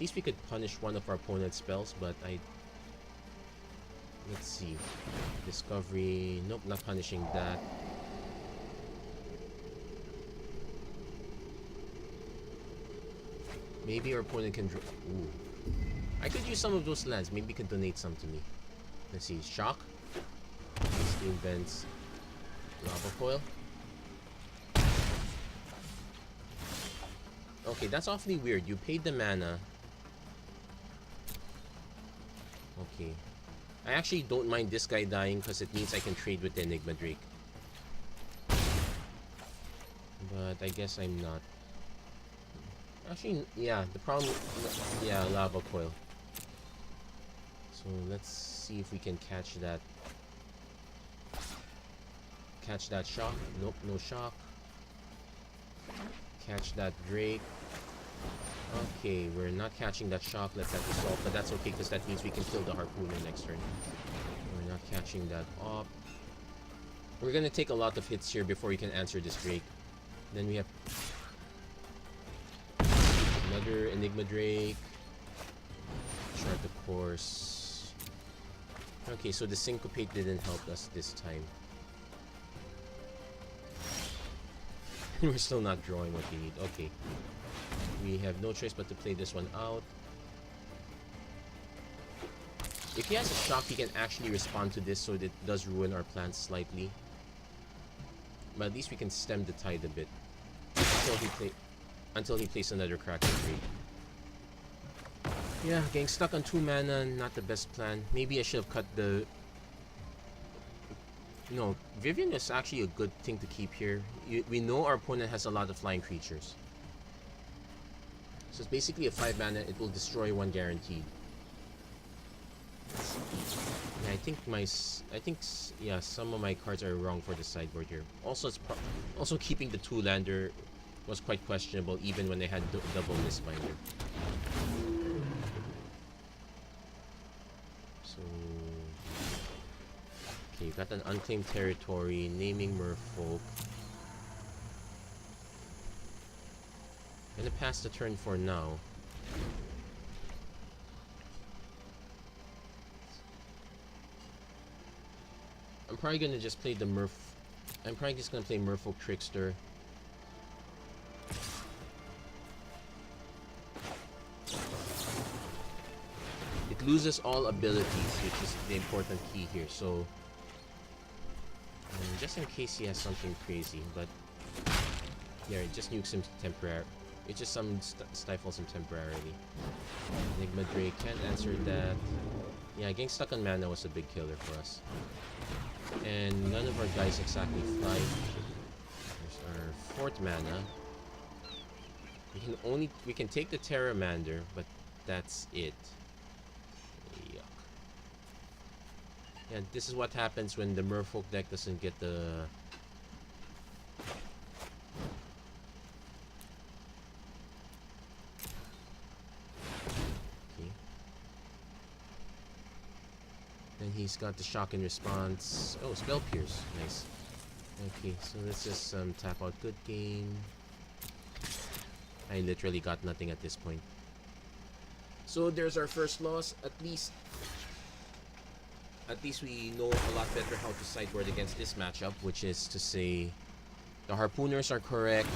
least we could punish one of our opponent's spells, but let's see. Discovery, nope, not punishing that. Maybe our opponent can draw. Ooh. I could use some of those lands. Maybe you can donate some to me. Let's see. Shock. Steel Vents. Lava Coil. Okay, that's awfully weird. You paid the mana. Okay. I actually don't mind this guy dying because it means I can trade with the Enigma Drake. But I guess I'm not. Actually, yeah, the problem, yeah, Lava Coil. So let's see if we can catch that shock. Nope, no shock. Catch that Drake. Okay, we're not catching that shock. Let's have to solve, but that's okay because that means we can kill the Harpooner next turn. We're not catching that up. We're gonna take a lot of hits here before we can answer this Drake. Then we have another Enigma Drake. Chart the course. Okay, so the Syncopate didn't help us this time. We're still not drawing what we need. Okay. We have no choice but to play this one out. If he has a shock, he can actually respond to this, so it does ruin our plans slightly. But at least we can stem the tide a bit. Until he plays another Kraken Drake. Yeah, getting stuck on 2 mana, not the best plan. Maybe I should have cut the... No, Vivian is actually a good thing to keep here. We know our opponent has a lot of flying creatures. So it's basically a 5 mana, it will destroy 1 guaranteed. Yeah, I think yeah, some of my cards are wrong for the sideboard here. Also, also keeping the 2-lander was quite questionable even when they had double Mistbinder. So, okay, got an unclaimed territory, naming Merfolk. I'm gonna pass the turn for now. I'm probably gonna just play the I'm probably just gonna play Merfolk Trickster. It loses all abilities, which is the important key here. So, just in case he has something crazy, but yeah, it just nukes him temporarily. It just stifles him temporarily. Enigma Drake can't answer that. Yeah, getting stuck on mana was a big killer for us. And none of our guys exactly fly. There's our 4th mana. We can take the Terramander, but that's it. Yuck. Yeah, this is what happens when the Merfolk deck doesn't get the... Okay. Then he's got the shock and response. Oh, Spell Pierce. Nice. Okay, so let's just tap out good game. I literally got nothing at this point. So there's our first loss. At least we know a lot better how to sideboard against this matchup, which is to say the Harpooners are correct,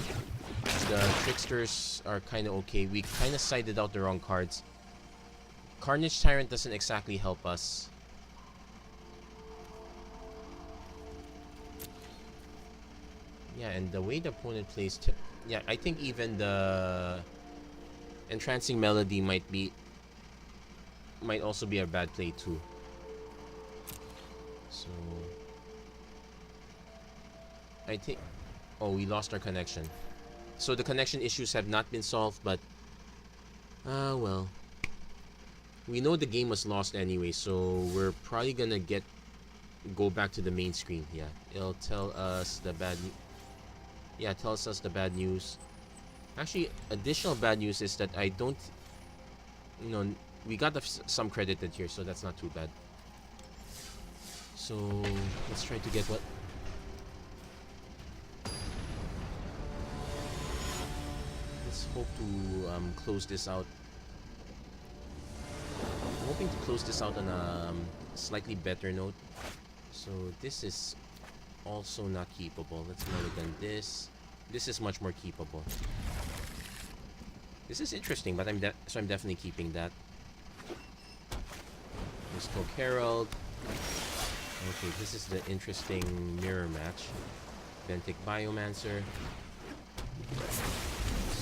the Tricksters are kind of okay. We kind of sided out the wrong cards. Carnage Tyrant doesn't exactly help us. Yeah, and the way the opponent plays... yeah, I think even the Entrancing Melody might also be a bad play too. So... I think... oh, we lost our connection. So the connection issues have not been solved, but... well... we know the game was lost anyway, so we're probably gonna go back to the main screen. Yeah, it'll tell us the bad... yeah, it tells us the bad news. Actually, additional bad news is that I don't... you know, we got some credited here, so that's not too bad. So, let's try to get what... let's hope to close this out. I'm hoping to close this out on a slightly better note. So, this is also not keepable. Let's mulligan this. This is much more keepable. This is interesting, but I'm definitely keeping that. Mystical Herald. Okay, this is the interesting mirror match. Ventic Biomancer.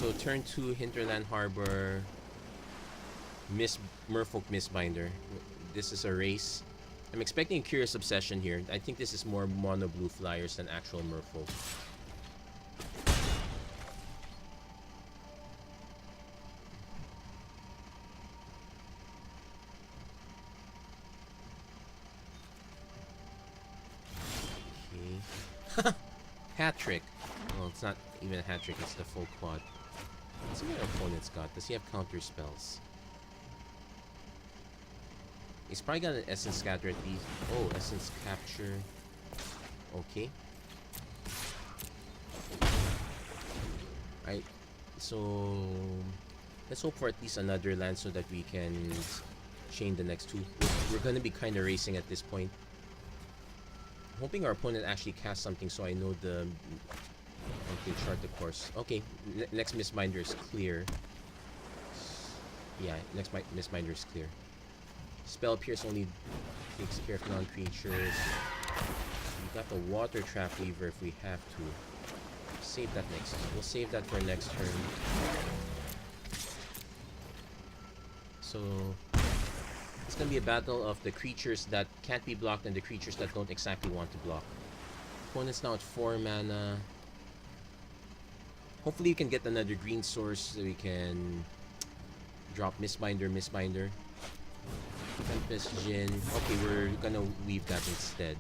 So turn 2, Hinterland Harbor. Merfolk Mistbinder. This is a race. I'm expecting Curious Obsession here. I think this is more mono blue flyers than actual Merfolk. Okay. Hat trick. Well, it's not even a hat trick, it's the full quad. Let's see what our opponent's got. Does he have counter spells? He's probably got an Essence Scatter at least. Oh, Essence Capture. Okay. Alright. So, let's hope for at least another land so that we can chain the next 2. We're gonna be kind of racing at this point. I'm hoping our opponent actually casts something so I know the... okay, chart the course. Okay, next Mistbinder is clear. Yeah, next Mistbinder is clear. Spell Pierce only takes care of non-creatures. We got the Water Trap Weaver if we have to. Save that next. We'll save that for next turn. So it's gonna be a battle of the creatures that can't be blocked and the creatures that don't exactly want to block. Opponent's now at 4 mana. Hopefully you can get another green source so we can drop Mistbinder. Tempest Djinn. Okay, we're gonna weave that instead.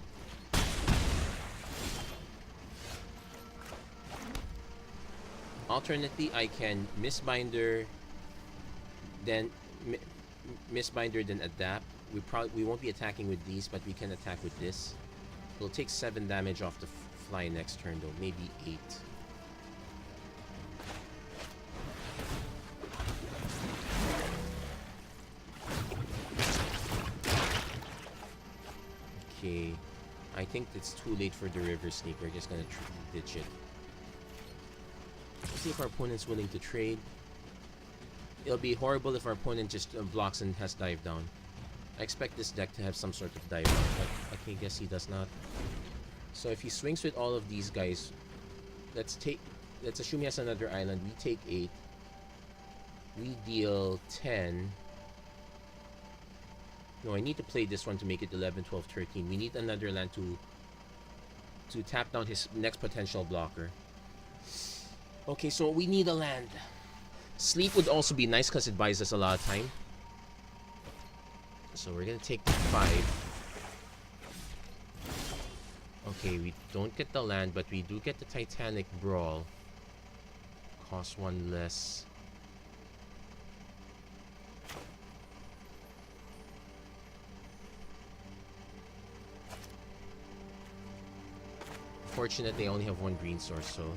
Alternately, I can Mistbinder, then Mistbinder, then adapt. We won't be attacking with these, but we can attack with this. We'll take 7 damage off the fly next turn, though. Maybe 8. Okay. I think it's too late for the river sneak. We're just gonna ditch it. Let's see if our opponent's willing to trade. It'll be horrible if our opponent just blocks and has dive down. I expect this deck to have some sort of dive down, but okay, guess he does not. So if he swings with all of these guys, let's assume he has another island. We take 8. We deal 10. No, I need to play this one to make it 11, 12, 13. We need another land to tap down his next potential blocker. Okay, so we need a land. Sleep would also be nice because it buys us a lot of time. So we're gonna take 5. Okay, we don't get the land, but we do get the Titanic Brawl. Cost 1 less. Fortunately, I only have 1 green source, so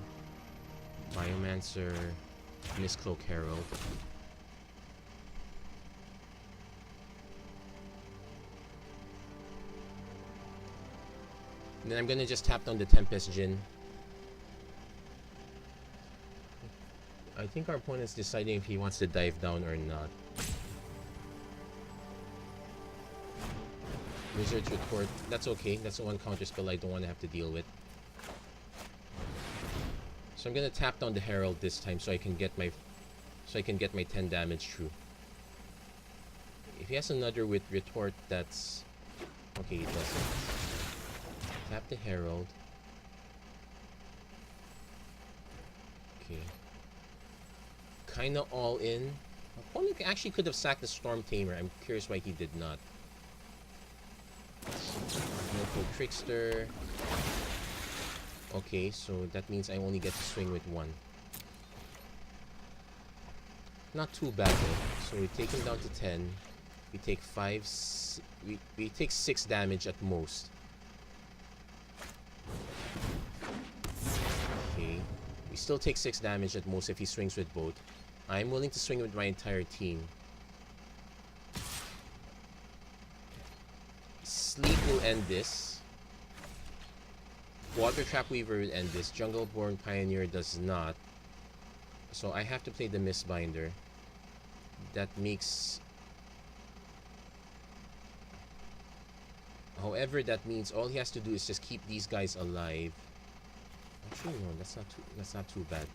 Biomancer, Mistcloak Herald. And then I'm gonna just tap down the Tempest Djinn. I think our opponent's deciding if he wants to dive down or not. Wizard's Retort. That's okay. That's the one counter spell I don't want to have to deal with. So I'm gonna tap down the Herald this time so I can get my 10 damage through. If he has another with Retort, that's okay. He doesn't. Tap the Herald. Okay. Kinda all in. Opponent actually could have sacked the Storm Tamer. I'm curious why he did not. Local Trickster. Okay, so that means I only get to swing with 1. Not too bad though. So we take him down to 10. We take 5. We take 6 damage at most. Okay. We still take 6 damage at most if he swings with both. I'm willing to swing with my entire team. Sleep will end this. Water Trap Weaver will end this. Jungleborn Pioneer does not. So I have to play the Mistbinder. That makes... However, that means all he has to do is just keep these guys alive. Actually, no, that's not too bad.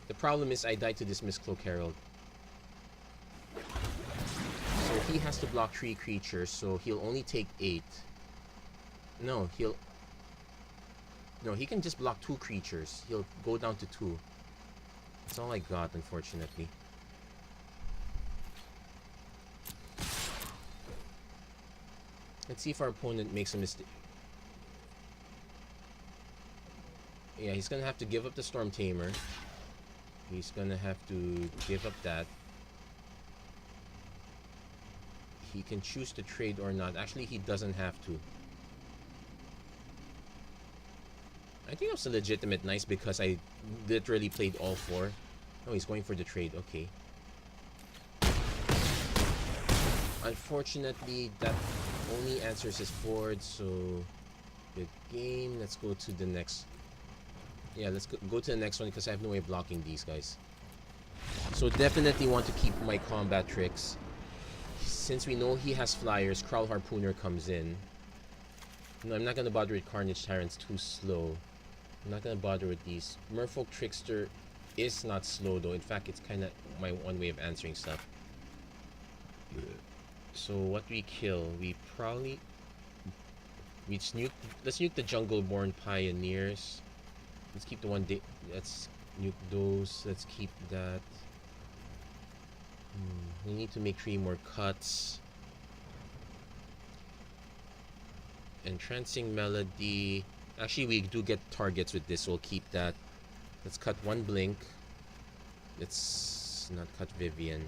The problem is I died to this Mistcloak Herald. So he has to block 3 creatures, so he'll only take 8. No, he can just block 2 creatures. He'll go down to 2. That's all I got, unfortunately. Let's see if our opponent makes a mistake. Yeah, he's gonna have to give up the Storm Tamer. He's gonna have to give up that. He can choose to trade or not. Actually, he doesn't have to. I think that's a legitimate nice because I literally played all 4. Oh, he's going for the trade. Okay. Unfortunately, that only answers his board, so good game. Let's go to the next. Yeah, let's go to the next one because I have no way of blocking these guys. So definitely want to keep my combat tricks. Since we know he has flyers, Crowl Harpooner comes in. No, I'm not gonna bother with Carnage Tyrant's too slow. I'm not gonna bother with these. Merfolk Trickster is not slow though. In fact, it's kind of my one way of answering stuff. So what we kill? We probably let's nuke the Jungleborn Pioneers. Let's keep the one day. Let's nuke those. Let's keep that. We need to make 3 more cuts. Entrancing Melody. Actually, we do get targets with this, so we'll keep that. Let's cut 1 Blink. Let's not cut Vivian.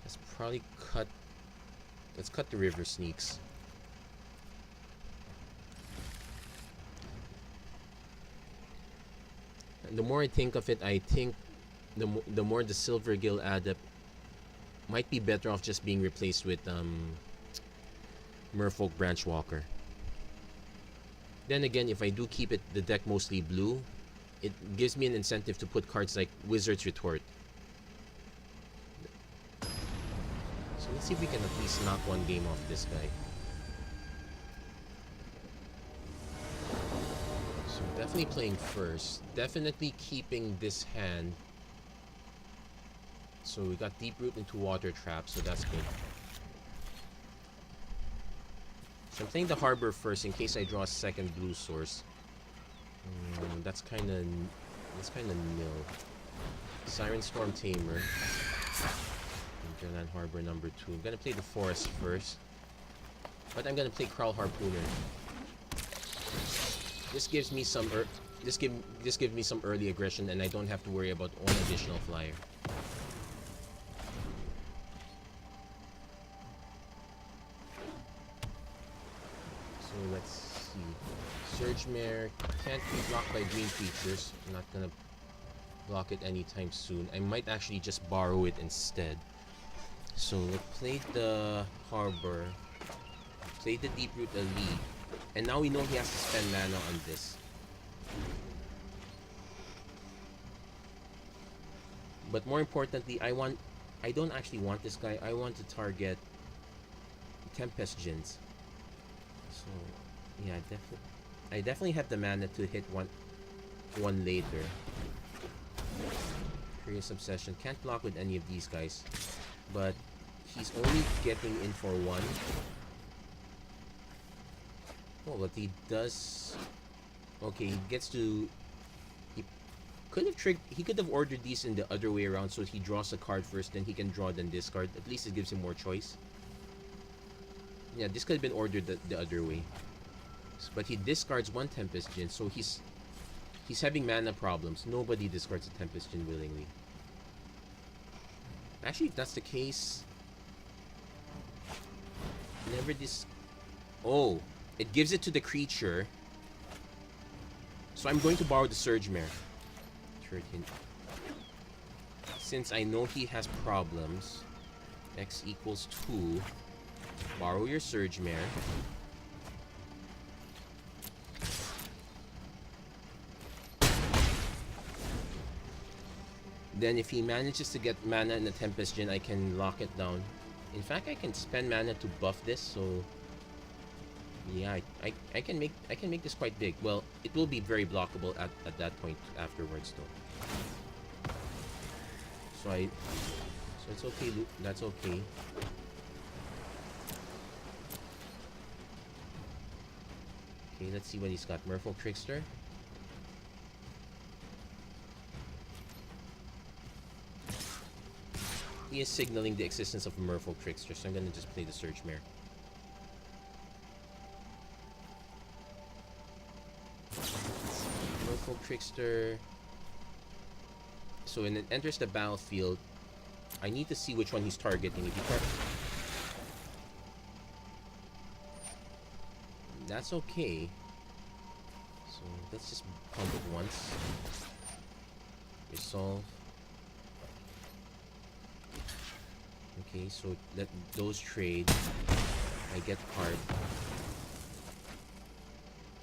Let's probably cut... Let's cut the River Sneaks. And the more I think of it, I think the more the Silvergill Adept might be better off just being replaced with Merfolk Branchwalker. Then again, if I do keep it the deck mostly blue, it gives me an incentive to put cards like Wizard's Retort. So let's see if we can at least knock one game off this guy. So definitely playing first. Definitely keeping this hand. So we got Deep Root into Water Trap, so that's good. So I'm playing the Harbor first in case I draw a second blue source. That's kind of nil. Siren Storm Tamer. Interland Harbor number 2. I'm gonna play the Forest first, but I'm gonna play Kraul Harpooner. This gives me some this gives me some early aggression, and I don't have to worry about one additional flyer. So let's see. Surge Mare can't be blocked by green creatures. I'm not gonna block it anytime soon. I might actually just borrow it instead. So we played the Harbor, played the Deep Root Elite, and now we know he has to spend mana on this. But more importantly, I don't actually want this guy. I want to target Tempest Djinns. So yeah, I definitely have the mana to hit one later. Curious Obsession can't block with any of these guys, but he's only getting in for one. Oh, but he does. Okay, he gets to. He could have ordered these in the other way around, so he draws a card first, then he can draw, then discard. At least it gives him more choice. Yeah, this could have been ordered the other way. But he discards one Tempest Djinn, so he's having mana problems. Nobody discards a Tempest Djinn willingly. Actually, if that's the case, never Oh, it gives it to the creature. So I'm going to borrow the Surge Mare. 13. Since I know he has problems, X equals 2. Borrow your Surge Mare. Then if he manages to get mana in the Tempest Djinn, I can lock it down. In fact, I can spend mana to buff this, so yeah, I can make this quite big. Well, it will be very blockable at that point afterwards though. So it's okay, that's okay. Okay, let's see what he's got. Merfolk Trickster. He is signaling the existence of a Merfolk Trickster, so I'm gonna just play the Surge Mare. Merfolk Trickster. So when it enters the battlefield, I need to see which one he's targeting. If he that's okay. So let's just pump it once. Resolve. Okay, so let those trade. I get card.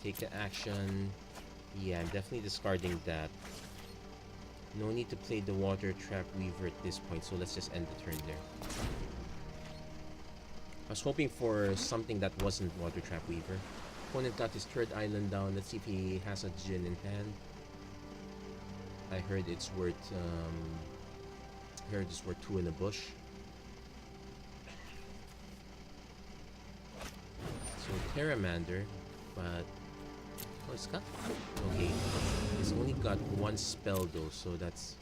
Take the action. Yeah, I'm definitely discarding that. No need to play the Water Trap Weaver at this point, so let's just end the turn there. I was hoping for something that wasn't Water Trap Weaver. Opponent got his third island down. Let's see if he has a Djinn in hand. I heard it's worth 2 in the bush. So Terramander, but oh, it's got okay. It's only got one spell though, so that's.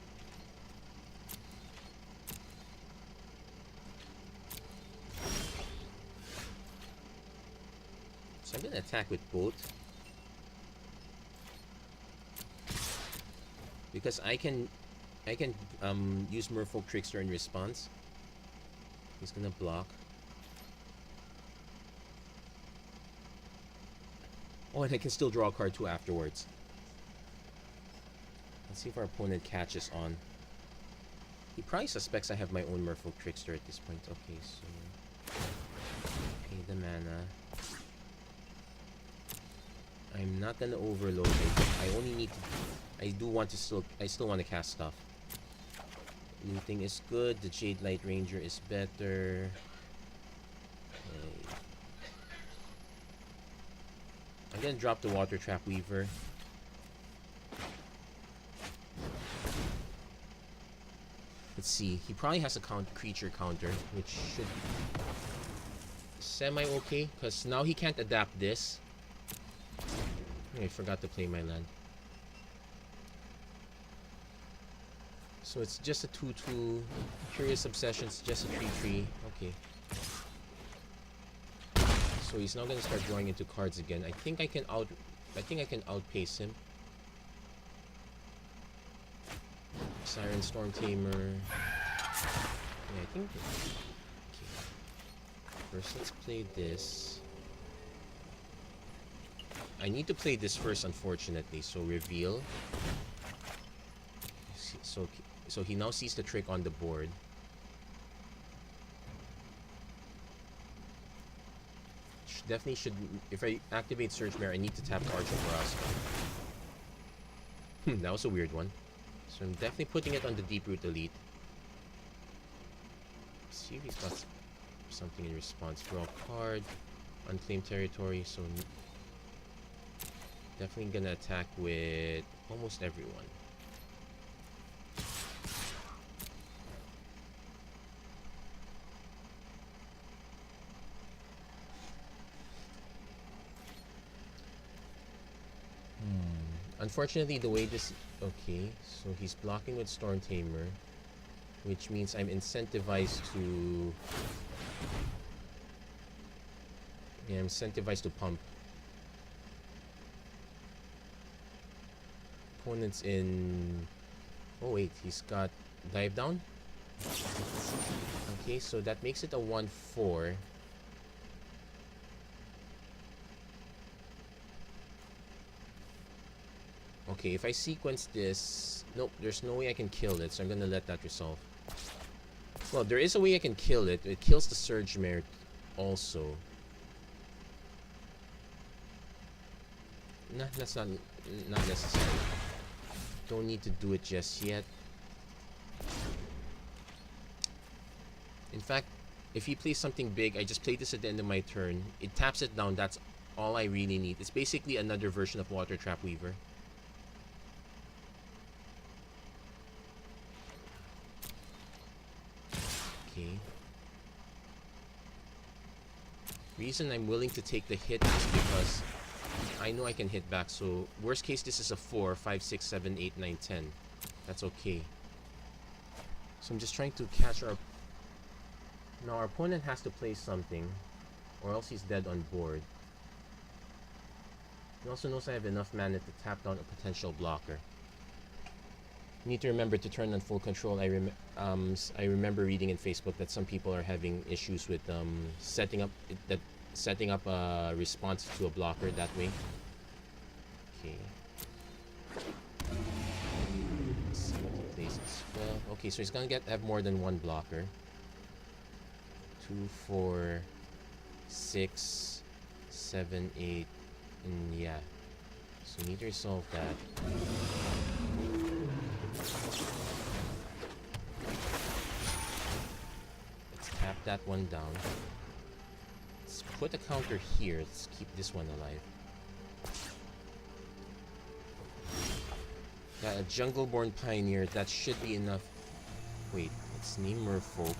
So I'm gonna attack with both because I can use Merfolk Trickster in response. He's gonna block. Oh, and I can still draw a card too afterwards. Let's see if our opponent catches on. He probably suspects I have my own Merfolk Trickster at this point. Okay, so okay, the mana. I'm not gonna overload it. I only need to. I still want to cast stuff. Looting is good. The Jade Light Ranger is better. Okay. I'm gonna drop the Water Trap Weaver. Let's see. He probably has a creature counter, which should be semi-okay, because now he can't adapt this. I forgot to play my land. So it's just a 2/2. Curious Obsession's just a 3/3. Okay. So he's now gonna start drawing into cards again. I think I can outpace him. Siren Storm Tamer. Yeah, I think. Okay. First, let's play this. I need to play this first, unfortunately. So reveal. So he now sees the trick on the board. Definitely should. If I activate Surge Mare, I need to tap Archer for us. That was a weird one. So I'm definitely putting it on the Deep-Root Elite. See if he's got something in response. Draw a card. Unclaimed territory. So definitely gonna attack with almost everyone. Unfortunately, the way this... Okay, so he's blocking with Storm Tamer, which means I'm incentivized to... Yeah, I'm incentivized to pump. Opponent's in... Oh wait, he's got Dive Down? Okay, so that makes it a 1/4. Okay, if I sequence this... Nope, there's no way I can kill it, so I'm gonna let that resolve. Well, there is a way I can kill it. It kills the Surge Mare also. Nah, that's not necessary. Don't need to do it just yet. In fact, if he plays something big, I just play this at the end of my turn. It taps it down, that's all I really need. It's basically another version of Water Trap Weaver. Okay. Reason I'm willing to take the hit is because I know I can hit back. So worst case, this is a 4, 5, 6, 7, 8, 9, 10. That's okay. So I'm just trying to catch our... Now our opponent has to play something, or else he's dead on board. He also knows I have enough mana to tap down a potential blocker. Need to remember to turn on full control. I remember reading in Facebook that some people are having issues with setting up a response to a blocker that way. Okay. Let's see what he plays as well. Okay, so he's gonna have more than one blocker. 2, 4, 6, 7, 8, and yeah. So we need to resolve that. Let's tap that one down. Let's put a counter here. Let's keep this one alive. Got a Jungleborn Pioneer. That should be enough. Wait, let's name Merfolk.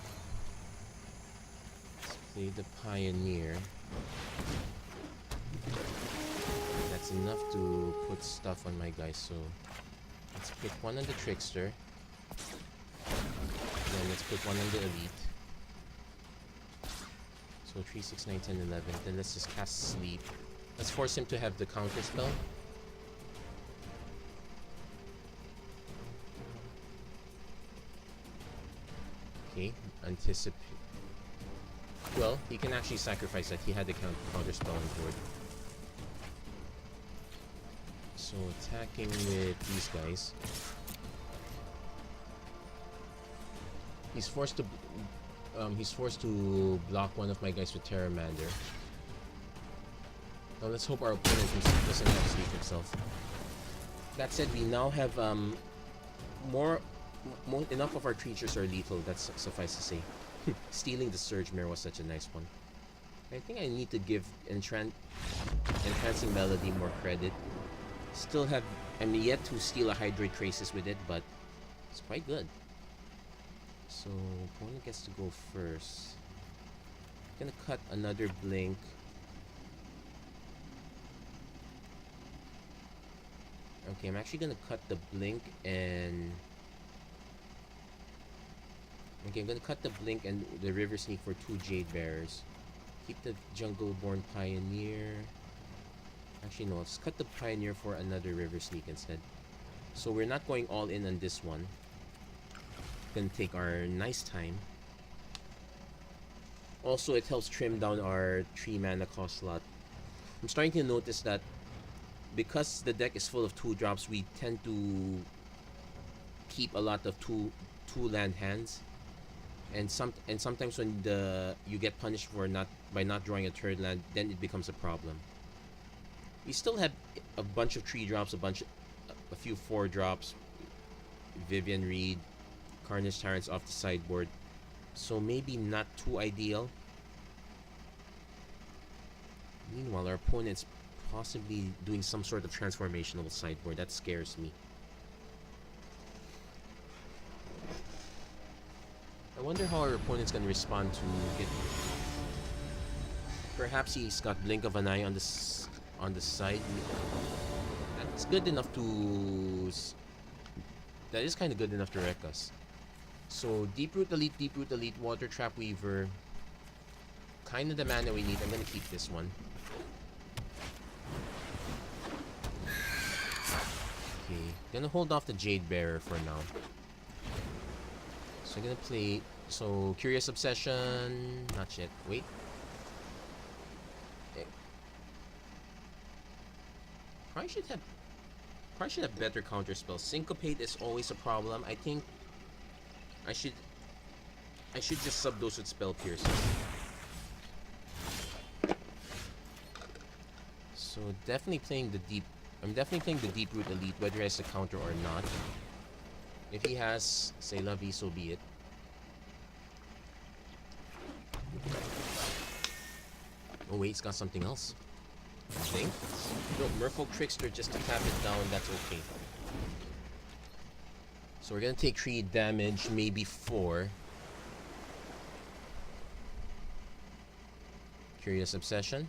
Let's play the Pioneer. That's enough to put stuff on my guys, so let's put one on the Trickster. Then let's put one on the Elite. So 3, 6, 9, 10, 11. Then let's just cast Sleep. Let's force him to have the counter spell. Okay, anticipate. Well, he can actually sacrifice that. He had the counter spell on board. So attacking with these guys. He's forced to block one of my guys with Terramander. Now let's hope our opponent doesn't have sleep himself. That said, we now have enough of our creatures are lethal. That's suffice to say. Stealing the Surge Mare was such a nice one. I think I need to give Enhancing Melody more credit. I'm yet to steal a Hydroid Traces with it, but it's quite good. So opponent gets to go first. Gonna cut another Blink. Okay, I'm actually gonna cut the Blink and... Okay, I'm gonna cut the Blink and the River Sneak for 2 Jade Bearers. Keep the Jungle-born Pioneer. Actually, no, let's cut the Pioneer for another River Sneak instead. So we're not going all in on this one. Gonna take our nice time. Also, it helps trim down our 3 mana cost slot. I'm starting to notice that because the deck is full of 2-drops, we tend to keep a lot of two land hands, and sometimes when you get punished for by not drawing a 3rd land, then it becomes a problem. We still have a bunch of 3-drops, a few 4-drops, Vivian Reed, Carnage Tyrants off the sideboard, so maybe not too ideal. Meanwhile, our opponent's possibly doing some sort of transformational sideboard. That scares me. I wonder how our opponent's gonna respond to it. Perhaps he's got Blink of an Eye on the side. That's good enough to... That is kind of good enough to wreck us. So Deep Root Elite, Water Trap Weaver. Kind of the mana we need. I'm gonna keep this one. Okay, gonna hold off the Jade Bearer for now. So I'm gonna play... So, Curious Obsession... Not yet. Wait. Probably should have better counter spells. Syncopate is always a problem. I think I should just sub those with Spell Piercing. So definitely playing the Deep... I'm definitely playing the Deep Root Elite, whether he has a counter or not. If he has, say la vie, so be it. Oh wait, he's got something else. I think. No, Merfolk Trickster just to tap it down, that's okay. So we're gonna take 3 damage, maybe 4. Curious Obsession.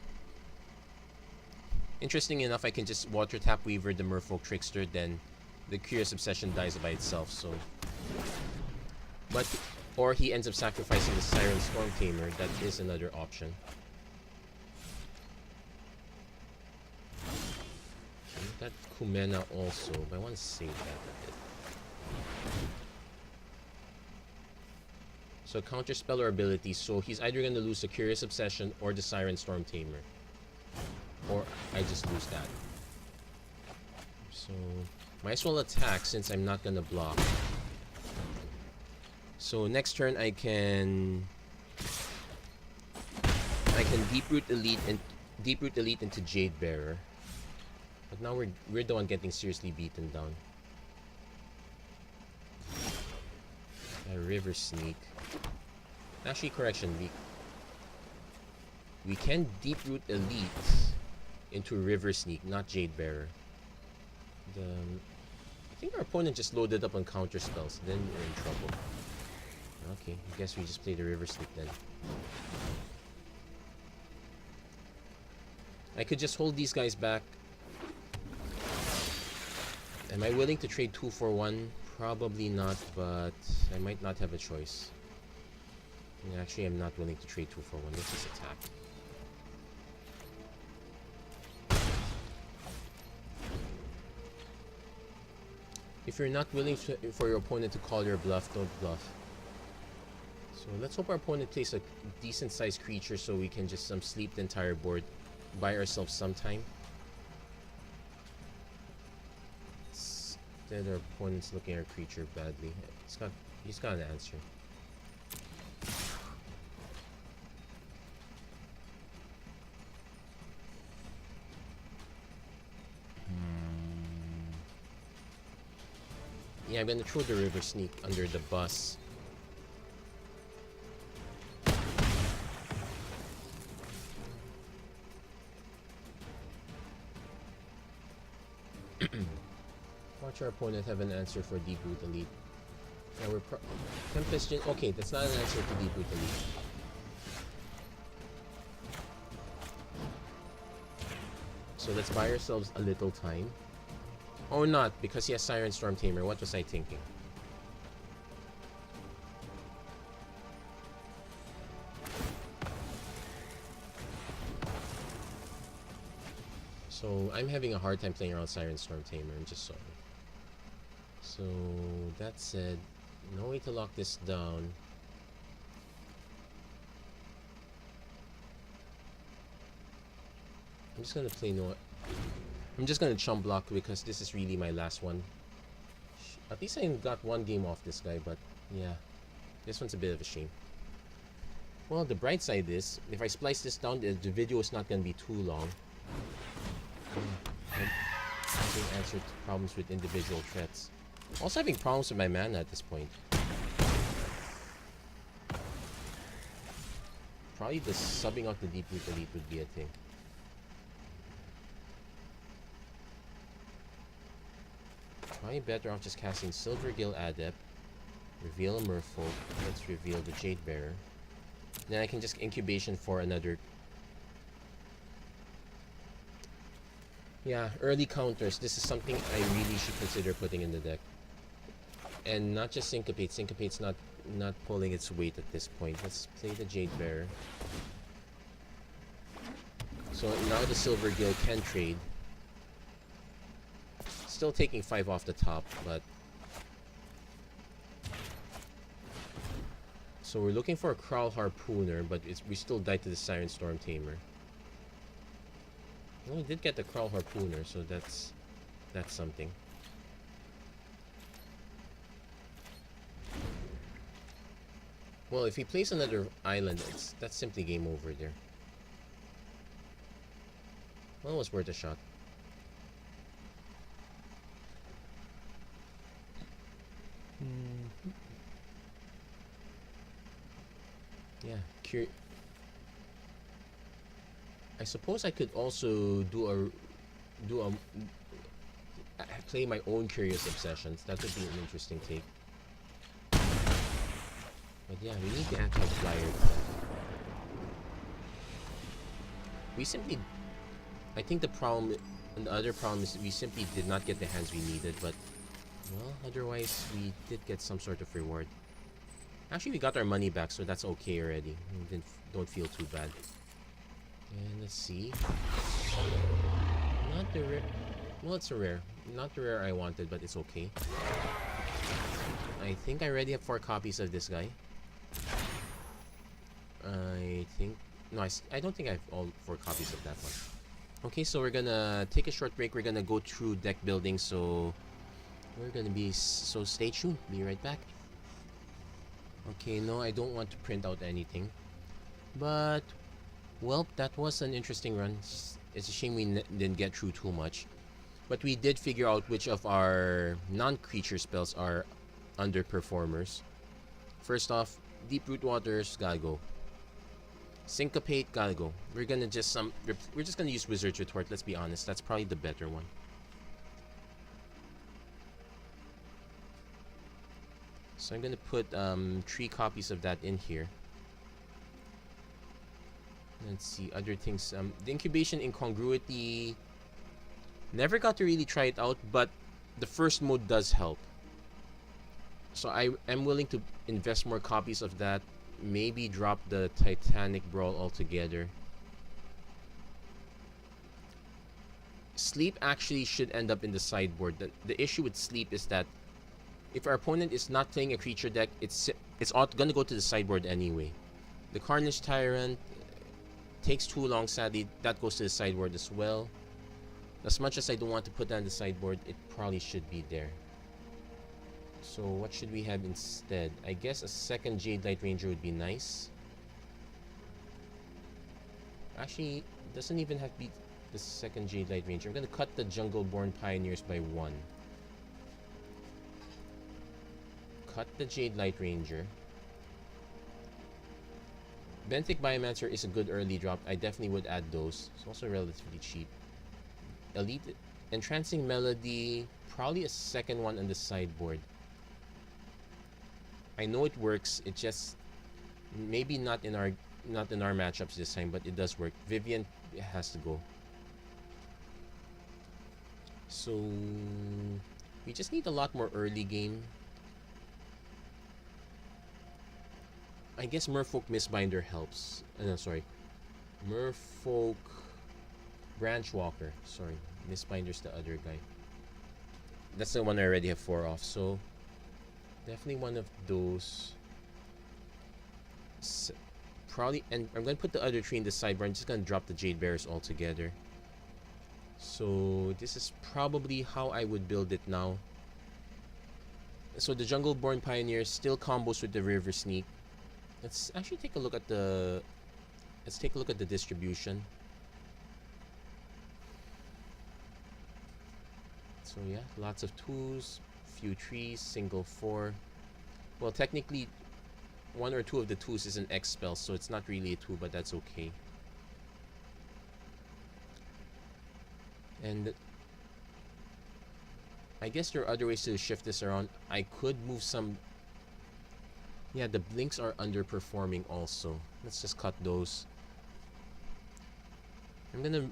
Interesting enough, I can just Water Tap Weaver the Merfolk Trickster, then the Curious Obsession dies by itself, so... But... Or he ends up sacrificing the Siren Storm Tamer, that is another option. Okay, that Kumena also, but I want to save that a bit. So counter spell or ability, so he's either going to lose the Curious Obsession or the Siren Storm Tamer. Or I just lose that. So might as well attack since I'm not gonna block. So next turn I can Deep Root Elite into Jade Bearer. But now we're the one getting seriously beaten down. A River Sneak. Actually, correction, we can Deep Root Elite into River Sneak, not Jade Bearer. I think our opponent just loaded up on counter spells, then we're in trouble. Okay, I guess we just play the River Sneak then. I could just hold these guys back. Am I willing to trade 2 for 1? Probably not, but I might not have a choice. Actually, I'm not willing to trade 2 for 1. Let's just attack. If you're not willing for your opponent to call your bluff, don't bluff. So let's hope our opponent plays a decent sized creature so we can just sleep the entire board, buy ourselves some time. Instead our opponent's looking at our creature badly. He's got an answer. Yeah, I'm gonna throw the River Sneak under the bus. Watch our opponent have an answer for Deep Root Elite. Yeah, we're Tempest. Okay, that's not an answer to Deep Root Elite. So let's buy ourselves a little time. Or not, because he has Siren Storm Tamer. What was I thinking? So I'm having a hard time playing around Siren Storm Tamer. I'm just sorry. So that said, no way to lock this down. I'm just gonna play no. I'm just gonna chump block because this is really my last one. At least I got one game off this guy, but yeah, this one's a bit of a shame. Well, the bright side is, if I splice this down, the video is not gonna be too long. Having answered problems with individual threats. Also having problems with my mana at this point. Probably the subbing out the Deep Root Elite would be a thing. Probably better off just casting Silvergill Adept, reveal a Merfolk, let's reveal the Jade Bearer. Then I can just incubation for another. Yeah, early counters. This is something I really should consider putting in the deck. And not just Syncopate. Syncopate's not pulling its weight at this point. Let's play the Jade Bearer. So now the Silvergill can trade. Still taking 5 off the top, but... So we're looking for a Crowl Harpooner, but we still died to the Siren Storm Tamer. Well, we did get the Crowl Harpooner, so that's something. Well, if he plays another island, that's simply game over there. Well, it was worth a shot. Yeah, I suppose I could also play my own Curious Obsessions. That would be an interesting take. But yeah, we need the anti-flyer. We simply... I think the problem... And the other problem is we simply did not get the hands we needed, but... Well, otherwise, we did get some sort of reward. Actually, we got our money back, so that's okay already. We don't feel too bad. And let's see. Not the rare... Well, it's a rare. Not the rare I wanted, but it's okay. I think I already have 4 copies of this guy. I think... No, I don't think I have all 4 copies of that one. Okay, so we're gonna take a short break. We're gonna go through deck building, so... We're gonna be... So stay tuned. Be right back. Okay, no, I don't want to print out anything. But... Well, that was an interesting run. It's a shame we didn't get through too much. But we did figure out which of our non-creature spells are underperformers. First off, Deep Root Waters, gotta go. Syncopate, gotta go. We're just gonna use Wizard's Retort, let's be honest. That's probably the better one. So I'm gonna put 3 copies of that in here. Let's see, other things. The Incubation Incongruity... Never got to really try it out, but the first mode does help. So I am willing to invest more copies of that. Maybe drop the Titanic Brawl altogether. Sleep actually should end up in the sideboard. The issue with Sleep is that if our opponent is not playing a creature deck, it's gonna go to the sideboard anyway. The Carnage Tyrant takes too long, sadly. That goes to the sideboard as well. As much as I don't want to put that on the sideboard, it probably should be there. So what should we have instead? I guess a second Jade Light Ranger would be nice. Actually, it doesn't even have to be the second Jade Light Ranger. I'm going to cut the Jungle Born Pioneers by 1. cut the Jade Light Ranger. Benthic Biomancer is a good early drop. I definitely would add those. It's also relatively cheap. Elite Entrancing Melody, probably a second one on the sideboard. I know it works. It just maybe not in our matchups this time, but it does work. Vivian has to go. So we just need a lot more early game. I guess Merfolk Mistbinder helps. No, sorry. Merfolk Branchwalker. Sorry. Mistbinder's the other guy. That's the one I already have 4 off. So definitely one of those. Probably, and I'm going to put the other 3 in the sidebar. I'm just going to drop the Jade Bearers altogether. So this is probably how I would build it now. So the Jungleborn Pioneer still combos with the River Sneak. Let's actually take a look at the distribution. So yeah, lots of 2s, few 3s, single 4. Well, technically 1 or 2 of the 2s is an X spell, so it's not really a 2, but that's okay. And I guess there are other ways to shift this around. I could move some. Yeah, the blinks are underperforming also. Let's just cut those. I'm gonna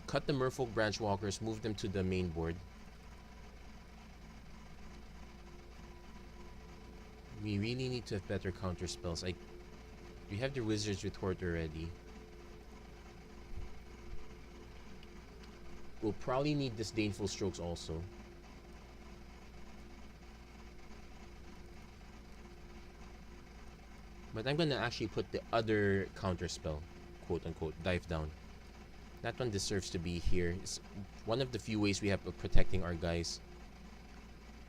cut the Merfolk Branchwalkers, move them to the main board. We really need to have better counter spells. We have the Wizards Retort already. We'll probably need Disdainful Strokes also. But I'm gonna actually put the other counter spell, quote unquote, Dive Down. That one deserves to be here. It's one of the few ways we have of protecting our guys.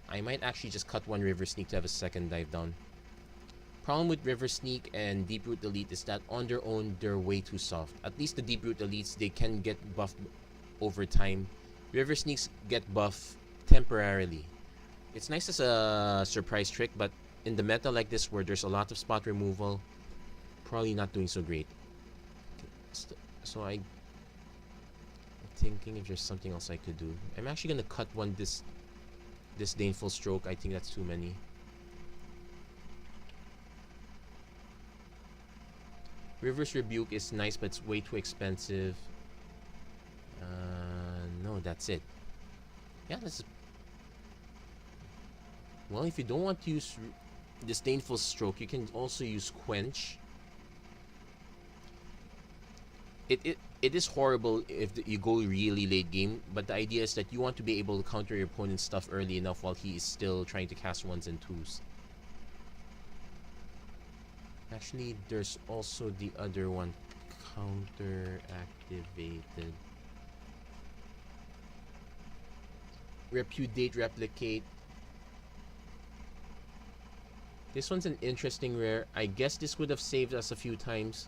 I might actually just cut 1 River Sneak to have a second Dive Down. Problem with River Sneak and Deeproot Elite is that on their own, they're way too soft. At least the Deeproot Elites, they can get buffed over time. River Sneaks get buffed temporarily. It's nice as a surprise trick, but in the meta like this where there's a lot of spot removal, probably not doing so great. So I'm thinking if there's something else I could do. I'm actually gonna cut 1 Disdainful Stroke. I think that's too many. River's Rebuke is nice, but it's way too expensive. No, that's it. Yeah, that's. Well, if you don't want to use Disdainful Stroke, you can also use Quench. It is horrible if you go really late game, but the idea is that you want to be able to counter your opponent's stuff early enough while he is still trying to cast 1s and 2s. Actually, there's also the other one, counter activated. Repudiate, Replicate. This one's an interesting rare. I guess this would have saved us a few times.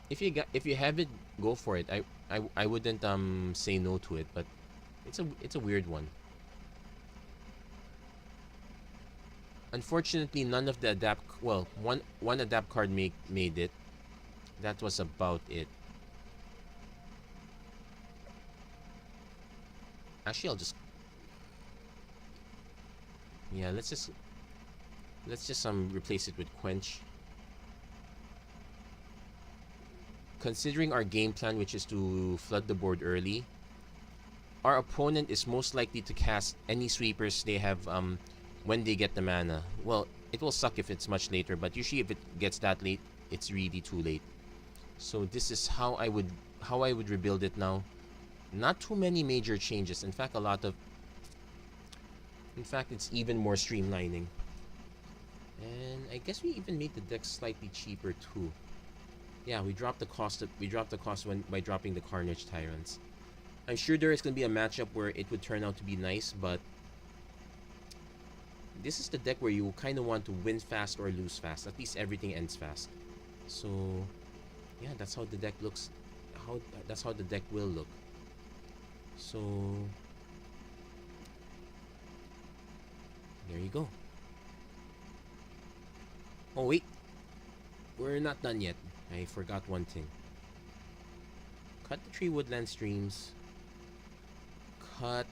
If you have it, go for it. I wouldn't say no to it, but it's a weird one. Unfortunately, none of the adapt. Well, one adapt card made it. That was about it. Actually, I'll just. Yeah, let's just replace it with Quench. Considering our game plan, which is to flood the board early, our opponent is most likely to cast any sweepers they have when they get the mana. Well, it will suck if it's much later, but usually if it gets that late, it's really too late. So this is how I would rebuild it now. Not too many major changes. In fact, it's even more streamlining. And I guess we even made the deck slightly cheaper too. Yeah, we dropped the cost by dropping the Carnage Tyrants. I'm sure there is going to be a matchup where it would turn out to be nice, but this is the deck where you kind of want to win fast or lose fast. At least everything ends fast. So yeah, that's how the deck looks. That's how the deck will look. So There you go. Oh wait, we're not done yet. I forgot one thing. Cut the tree woodland streams. Cut...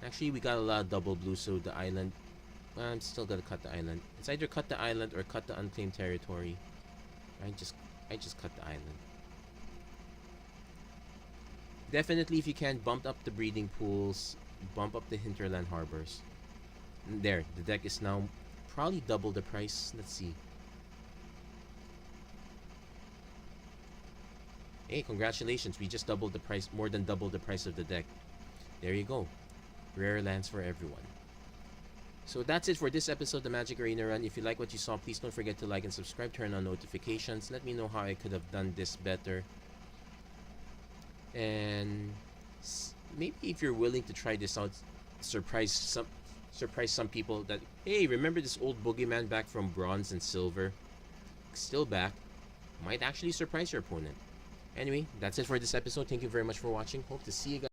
Actually, we got a lot of double blue, so the island... I'm still gonna cut the island. It's either cut the island or cut the unclaimed territory. I just cut the island. Definitely, if you can, bump up the breeding pools, bump up the hinterland harbors. And there, the deck is now probably double the price. Let's see. Hey, congratulations! We just doubled the price, more than double the price of the deck. There you go. Rare lands for everyone. So that's it for this episode of the Magic Arena Run. If you like what you saw, please don't forget to like and subscribe, turn on notifications. Let me know how I could have done this better. And maybe if you're willing to try this out, surprise some people that, hey, remember this old boogeyman back from bronze and silver? Still back. Might actually surprise your opponent. Anyway, that's it for this episode. Thank you very much for watching. Hope to see you guys.